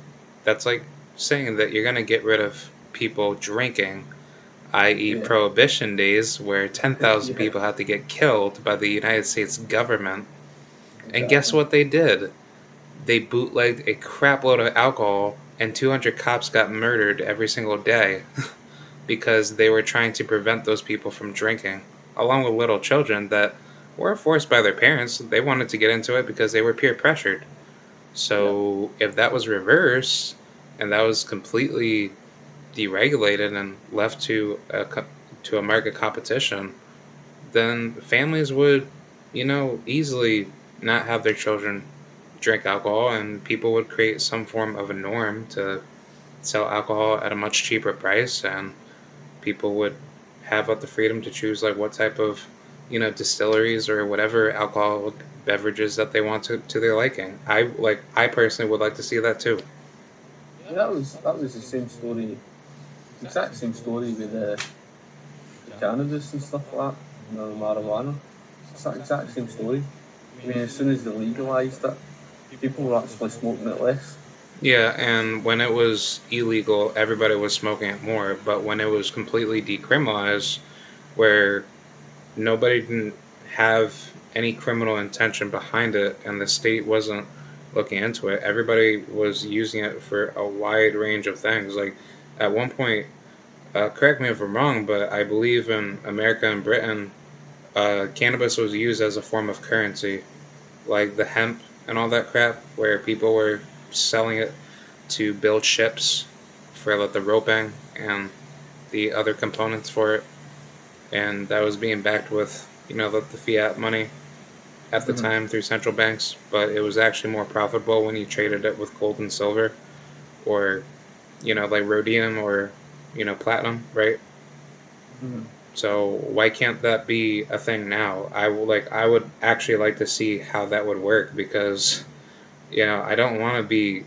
That's like saying that you're going to get rid of people drinking, i.e., Yeah. prohibition days, where 10,000 Yeah, people had to get killed by the United States government. And guess exactly. what they did? They bootlegged a crapload of alcohol, and 200 cops got murdered every single day because they were trying to prevent those people from drinking, along with little children that were forced by their parents. They wanted to get into it because they were peer pressured. Yeah. So if that was reversed and that was completely deregulated and left to a market competition, then families would, easily not have their children drink alcohol, and people would create some form of a norm to sell alcohol at a much cheaper price, and people would have the freedom to choose like what type of, distilleries or whatever alcoholic beverages that they want to their liking. I personally would like to see that too. Yeah, that was the same story, exact same story with the cannabis and stuff like that, the marijuana. It's that exact same story. I mean, as soon as they legalised it, people were actually smoking it less. Yeah, and when it was illegal, everybody was smoking it more. But when it was completely decriminalized, where nobody didn't have any criminal intention behind it, and the state wasn't looking into it, everybody was using it for a wide range of things. Like at one point, correct me if I'm wrong, but I believe in America and Britain, cannabis was used as a form of currency, like the hemp and all that crap, where people were selling it to build ships for like the roping and the other components for it, and that was being backed with the fiat money at the Mm-hmm. time through central banks. But it was actually more profitable when you traded it with gold and silver, or like rhodium or platinum, right? Mm-hmm. So why can't that be a thing now? I would actually like to see how that would work because I don't want to be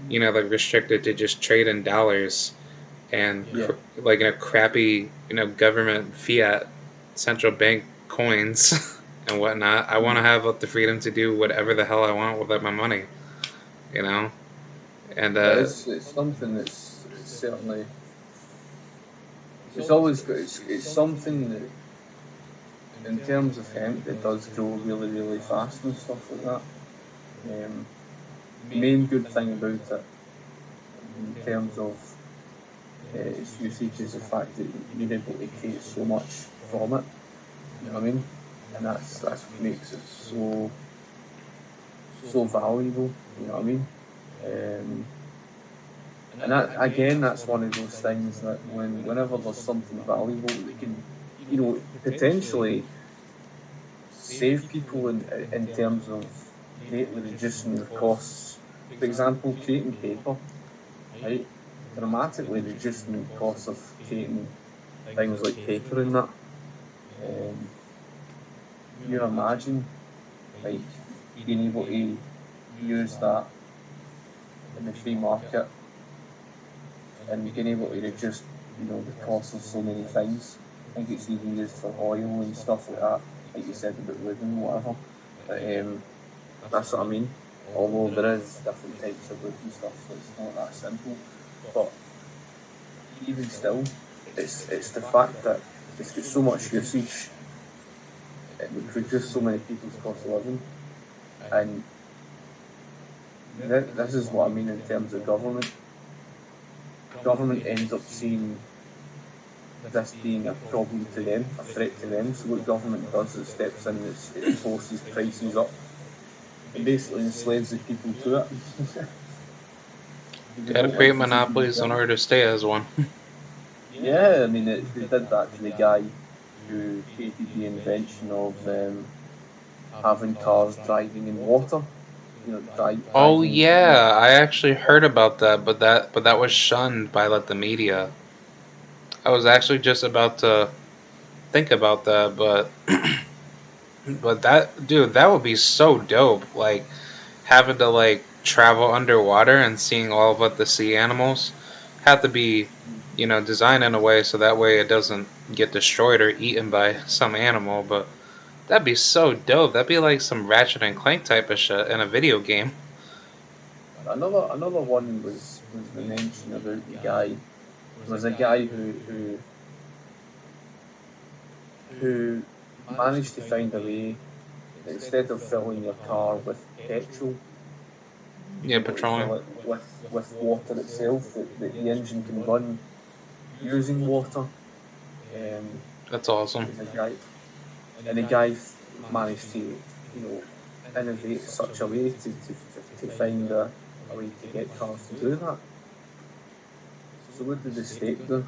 like restricted to just trade in dollars and Yeah. like crappy government fiat central bank coins and whatnot. I want Mm-hmm. to have the freedom to do whatever the hell I want with my money, you know. And Yeah, it's something that's it's certainly it's always good. It's something that in terms of hemp it does grow really really fast and stuff like that. Um, Main good thing about it in terms of its usage is the fact that you're able to create so much from it. You know what I mean? And that's what makes it so valuable. You know what I mean? Um, and that again, that's one of those things that whenever there's something valuable that can, potentially save people in terms of greatly reducing their costs. For example, creating paper, right? Dramatically reducing the cost of creating things like paper and that. Um, you imagine like being able to use that in the free market and being able to reduce, the cost of so many things. I think it's even used for oil and stuff like that, like you said about wood and whatever. But that's what I mean. Although there is different types of wood and stuff, so it's not that simple. But even still, it's the fact that it's got so much usage, it would reduce so many people's cost of living, and this is what I mean in terms of government. Government ends up seeing this being a problem to them, a threat to them. So what government does is steps in, it forces prices up, and basically enslaves the people to it. If they Gotta don't create like to see things monopolies in done. order to stay as one. Yeah, I mean, they did that to the guy who created the invention of having cars driving in water. Oh Driving through. yeah, I actually heard about that, but that was shunned by like the media. I was actually just about to think about that, but that dude, that would be so dope. Like having to like travel underwater and seeing all of what the sea animals have to be, designed in a way so that way it doesn't get destroyed or eaten by some animal. But that'd be so dope. That'd be like some Ratchet and Clank type of shit in a video game. Another one was the mention about the guy. There was a guy who managed to find a way that instead of filling your car with petrol, you're Yeah, able to fill petroleum. it with water itself. That the engine can run using water. That's It awesome. was a guy, and the guy managed to innovate such a way to find a way to get cars to do that. So what did the state do?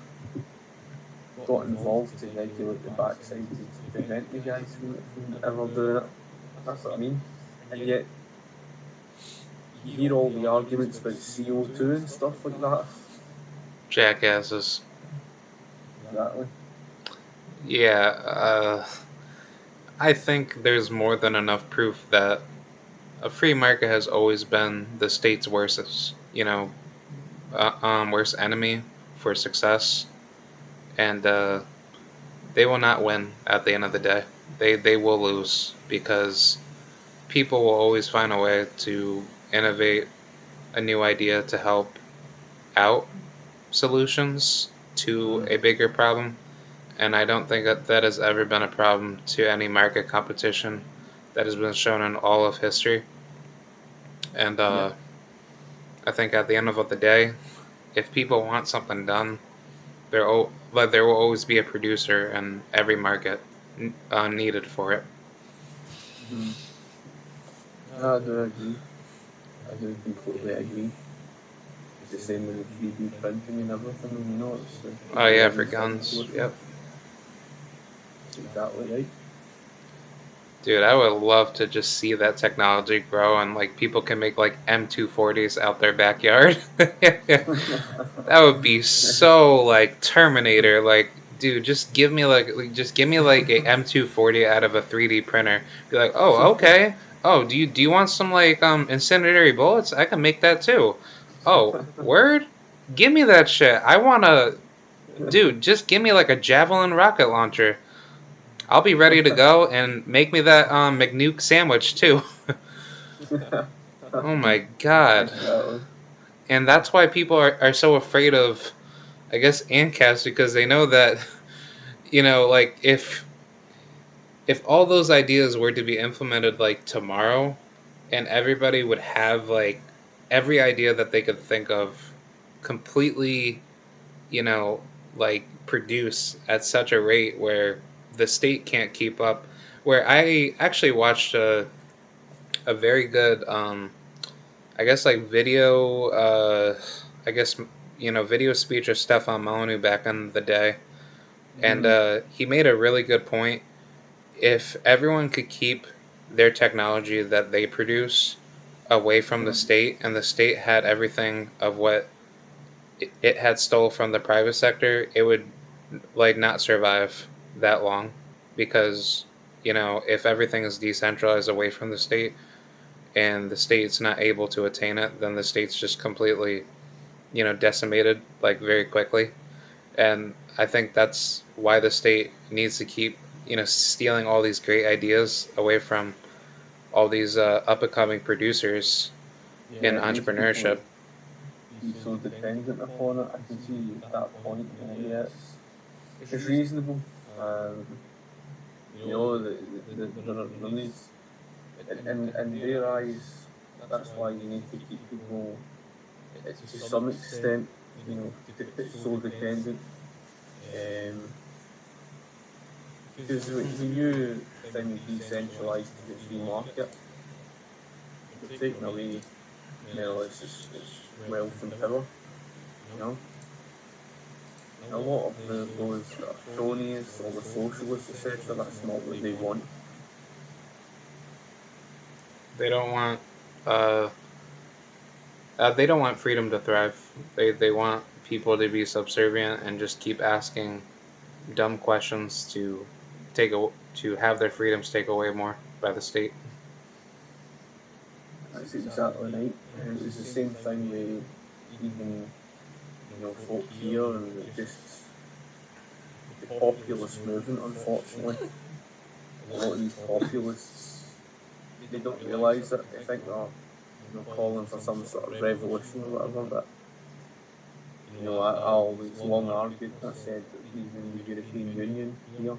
Got involved to regulate the backside to prevent the guys from ever doing it. That's what I mean. And yet you hear all the arguments about CO2 and stuff like that. Jackasses. Exactly. Yeah, I think there's more than enough proof that a free market has always been the state's worst enemy for success, and they will not win at the end of the day. They will lose because people will always find a way to innovate a new idea to help out solutions to Mm. a bigger problem. And I don't think that has ever been a problem to any market competition that has been shown in all of history. And Yeah. I think at the end of the day, if people want something done, there will always be a producer in every market needed for it. Mm. No, I do agree. I do completely agree. It's the same with the 3D printing and everything. Oh The yeah, for biggest thing in guns. forefront. Yep. That's exactly right. Dude, I would love to just see that technology grow and like people can make like M240s out their backyard. That would be so like Terminator. Like, dude, just give me like a M240 out of a 3D printer. Be like, oh, okay. Oh, do you want some like incendiary bullets? I can make that too. Oh, word? Give me that shit. I wanna, dude. Just give me like a javelin rocket launcher. I'll be ready to go and make me that McNuke sandwich too. Oh my god. Exactly. And that's why people are so afraid of, I guess, ANCAPs because they know that, like if all those ideas were to be implemented like tomorrow and everybody would have like every idea that they could think of completely you know, like produce at such a rate where the state can't keep up. Where I actually watched a very good, I guess like video, I guess video speech of Stefan Molyneux back in the day, and Mm-hmm. he made a really good point. If everyone could keep their technology that they produce away from the state, and the state had everything of what it had stole from the private sector, it would like not survive that long, because if everything is decentralized away from the state and the state's not able to attain it, then the state's just completely decimated like very quickly. And I think that's why the state needs to keep stealing all these great ideas away from all these up and coming producers in Yeah, it makes entrepreneurship. people be so dependent upon it. I can see that point. Yeah, it's reasonable. Um, there needs in their eyes. That's why you need to keep people to some extent, so dependent. Um, because when you thing decentralised to the free market, you're taking away more or less its wealth and power. You know, a lot of those that are cronies or the socialists, etc. That's not what they want. They don't want uh, they don't want freedom to thrive. They want people to be subservient and just keep asking dumb questions to to have their freedoms taken away more by the state. That's exactly right. And it's the same thing with even folk here and just the populist movement. Unfortunately, a lot of these populists they don't realise it. They think they're calling for some sort of revolution or whatever. But I always long argued. I said that even the European Union here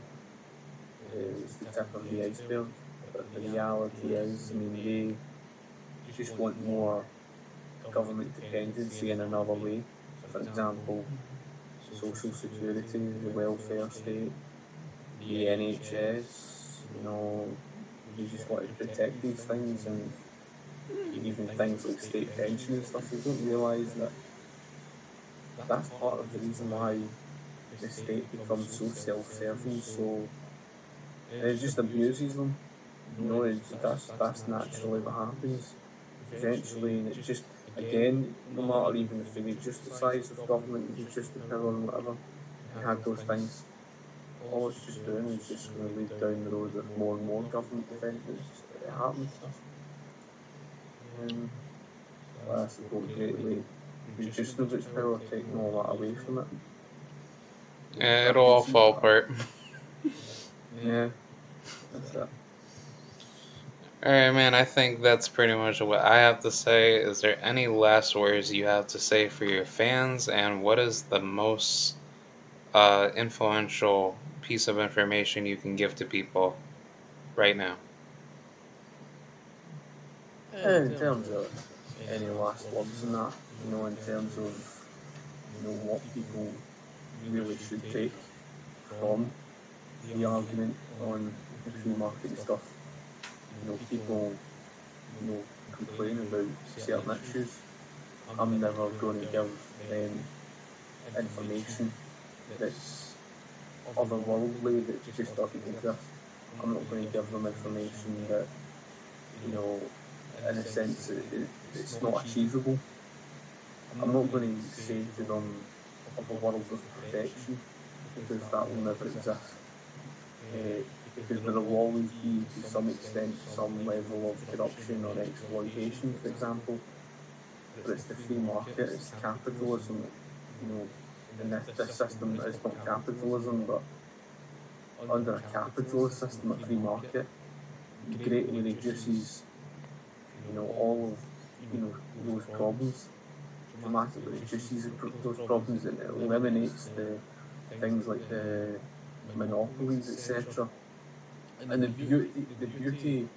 is the tip of the iceberg. But the reality is, I mean, they just want more government dependency in another way. For example, social security, the welfare state, the NHS. They just want to protect these things, and even things like state pension and stuff. They don't realise that that's part of the reason why the state becomes so self-serving, so and it just abuses them. That's naturally what happens eventually, and it just again, no matter even if they reduce the size of government and reduce the power and whatever, they had those things. All it's just doing is just going to lead down the road of more and more government dependence. It happens. Um, so that's the whole great way reducing of its power, taking all that away from it. Yeah, I it'll can all see fall that. apart. Yeah, that's it. All right, man. I think that's pretty much what I have to say. Is there any last words you have to say for your fans? And what is the most influential piece of information you can give to people right now? In terms of any last words in that, in terms of what people really should take from the argument on the free market and stuff. People, complain about certain issues. I'm never going to give them information that's otherworldly that just doesn't exist. I'm not going to give them information that, you know, in a sense, it's not achievable. I'm not going to say to them of a world of perfection because that will never exist. Because there will always be, to some extent, some level of corruption or exploitation, for example. But it's the free market, it's capitalism, you know, and this system is not capitalism, but under a capitalist system, a free market, greatly reduces, all of, those problems, dramatically reduces those problems, and it eliminates the things like the monopolies, etc. And the beauty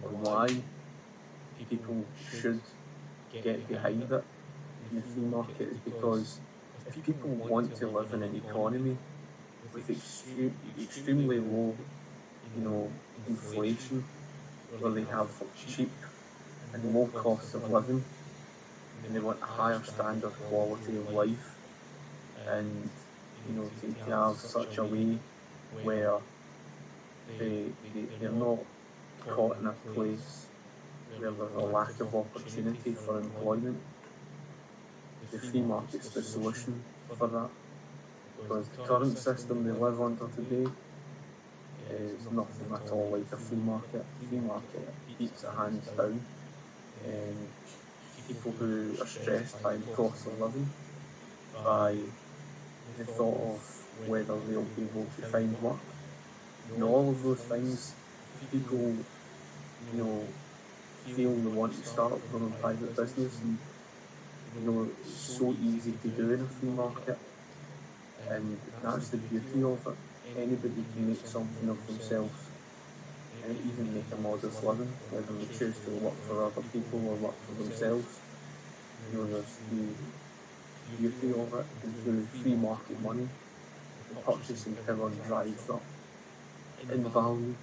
on why people should get behind it in the free market is because if people want to live in an economy with extremely low, inflation, where they have cheap and low costs of living, and they want a higher standard quality of life, and to have such a way where they're not caught in a place where there's a lack of opportunity for employment. The free market's the solution for that, because the current system they live under today is nothing at all like a free market. Free market keeps it hands down, and people who are stressed by the cost of living, by the thought of whether they'll be able to find work, all of those things. If people, feel they want to start their own private business, and it's so easy to do in a free market, and that's the beauty of it. Anybody can make something of themselves, and even make a modest living, whether they choose to work for other people or work for themselves. There's the beauty of it, and through free market money, the purchasing power drives up in value,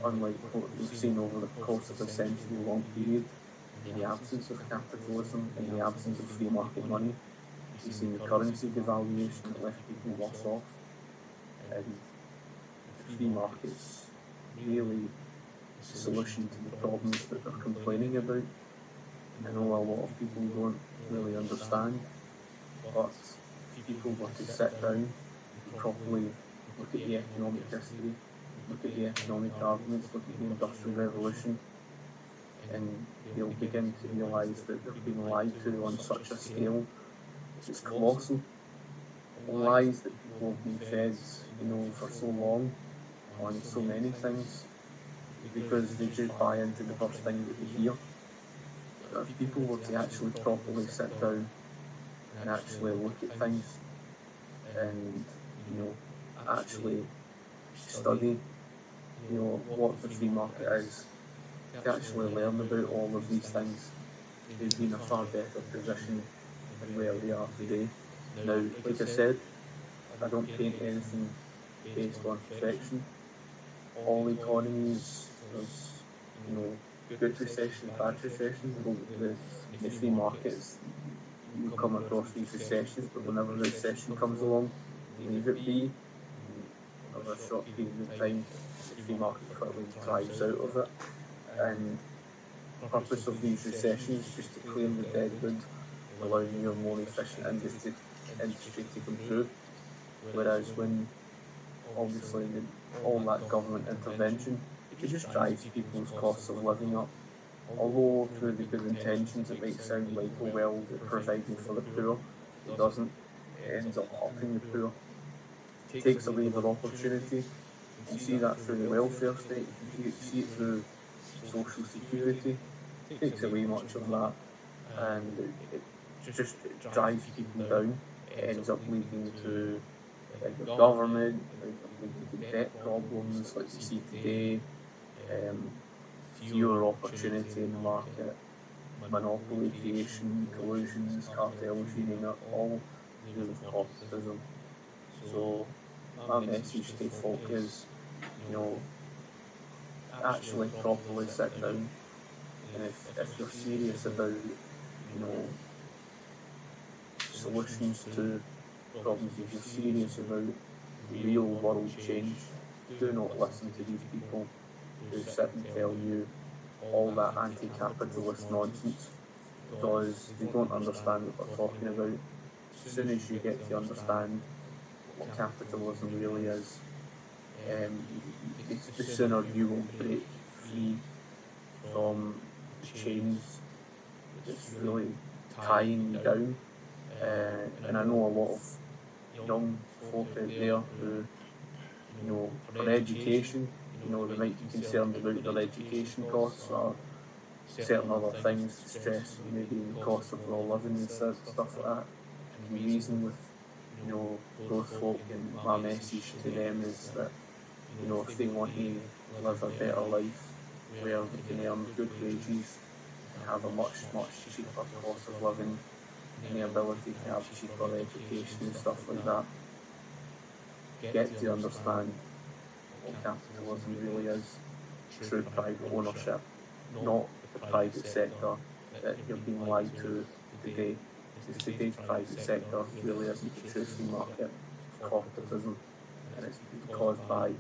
unlike what we've seen over the course of a century-long period. In the absence of capitalism, in the absence of free market money, we've seen the currency devaluation that left people worse off, and the free market's really the solution to the problems that they're complaining about. I know a lot of people don't really understand, but if people were to sit down and properly look at the economic history, look at the economic arguments, look at the Industrial Revolution, and they'll begin to realise that they've been lied to on such a scale. It's colossal. The lies that people have been fed, for so long on so many things, because they just buy into the first thing that they hear. But if people were to actually properly sit down and actually look at things, and actually study what the free market is, to actually learn about all of these things, they'd be in a far better position than where they are today. Now, like I said, I don't paint anything based on perfection. All economies, there's good recessions, bad recessions. The free markets, you come across these recessions, but whenever the recession comes along, leave it be. Over a short period of time, the free market quickly drives out of it. And the purpose of these recessions is just to clear the deadwood, allowing your more efficient industry to improve. Whereas when obviously all that government intervention, it just drives people's costs of living up. Although through the good intentions it might sound like, oh well, they're providing for the poor, it doesn't. It ends up hurting the poor. It takes away their opportunity. You see that through the welfare state, you see it through social security. It takes away much of that, and it drives people down. It ends up leading to bigger government, ends up leading to debt problems like we see today, um, fewer opportunity in the market, monopoly creation, collusions, cartels, you name it, all to do with corporatism. So my message to folk is, actually properly sit down, and if you're serious about, solutions to problems, if you're serious about real world change, do not listen to these people who sit and tell you all that anti-capitalist nonsense, because they don't understand what they're talking about. As soon as you get to understand what capitalism really is, the sooner you will break free from the chains that's really tying you down. And I know a lot of young folk out there who, for education, they might be concerned about their education costs or certain other things, stress, maybe in the cost of their living and stuff like that. I can reason with, those folk, and my message to them is that, if they want to live a better life where they can earn good wages and have a much, much cheaper cost of living, and the ability to have cheaper education and stuff like that, get to understand what capitalism really is, true private ownership, not the private sector that you're being lied to today. Because today's private sector really isn't the true free market, it's corporatism, and it's been caused by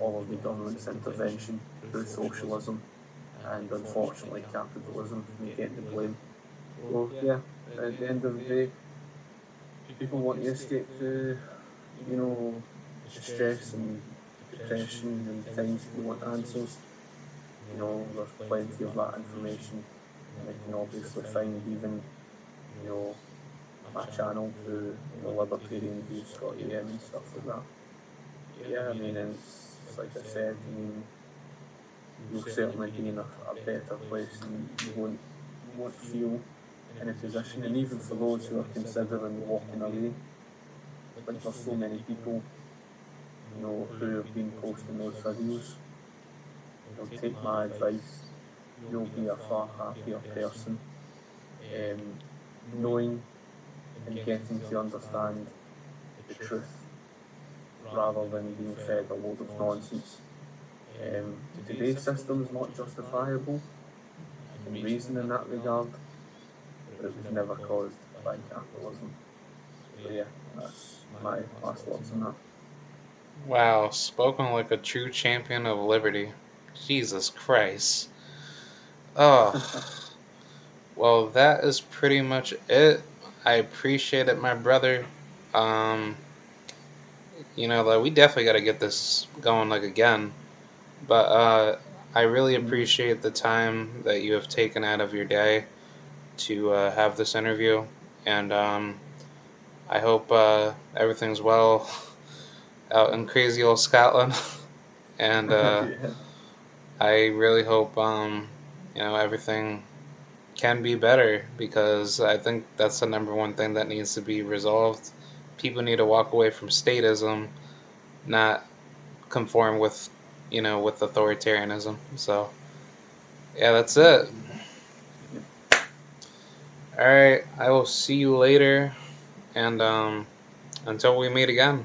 all of the government's intervention through socialism and unfortunately capitalism and getting the blame. So yeah, at the end of the day, people want to escape the stress and depression and times they want answers. There's plenty of that information, and they can obviously find even, you know, my channel through, Libertarian views, Scotty and stuff like that. But yeah, I mean, and it's like I said, I mean, you'll certainly be in a better place, and you won't feel in a position. And even for those who are considering walking away, like there's so many people, who have been posting those videos. Take my advice. You'll be a far happier person, knowing and getting to understand the truth rather than being fed a load of nonsense. Today's system is not justifiable. I can reason in that regard, but it was never caused by capitalism. So yeah, that's my last words on that. Wow, spoken like a true champion of liberty. Jesus Christ. Oh, well, that is pretty much it. I appreciate it, my brother. Um, like we definitely got to get this going like again. But I really appreciate the time that you have taken out of your day to have this interview, and I hope everything's well out in crazy old Scotland, and Yeah. I really hope everything can be better, because I think that's the number one thing that needs to be resolved. People need to walk away from statism, not conform with authoritarianism. So yeah, that's Yep. it. Yep. All right, I will see you later, and until we meet again.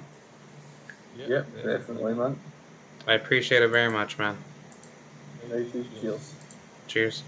Yep. Definitely, man. I appreciate it very much, man. Righty. Cheers. Cheers.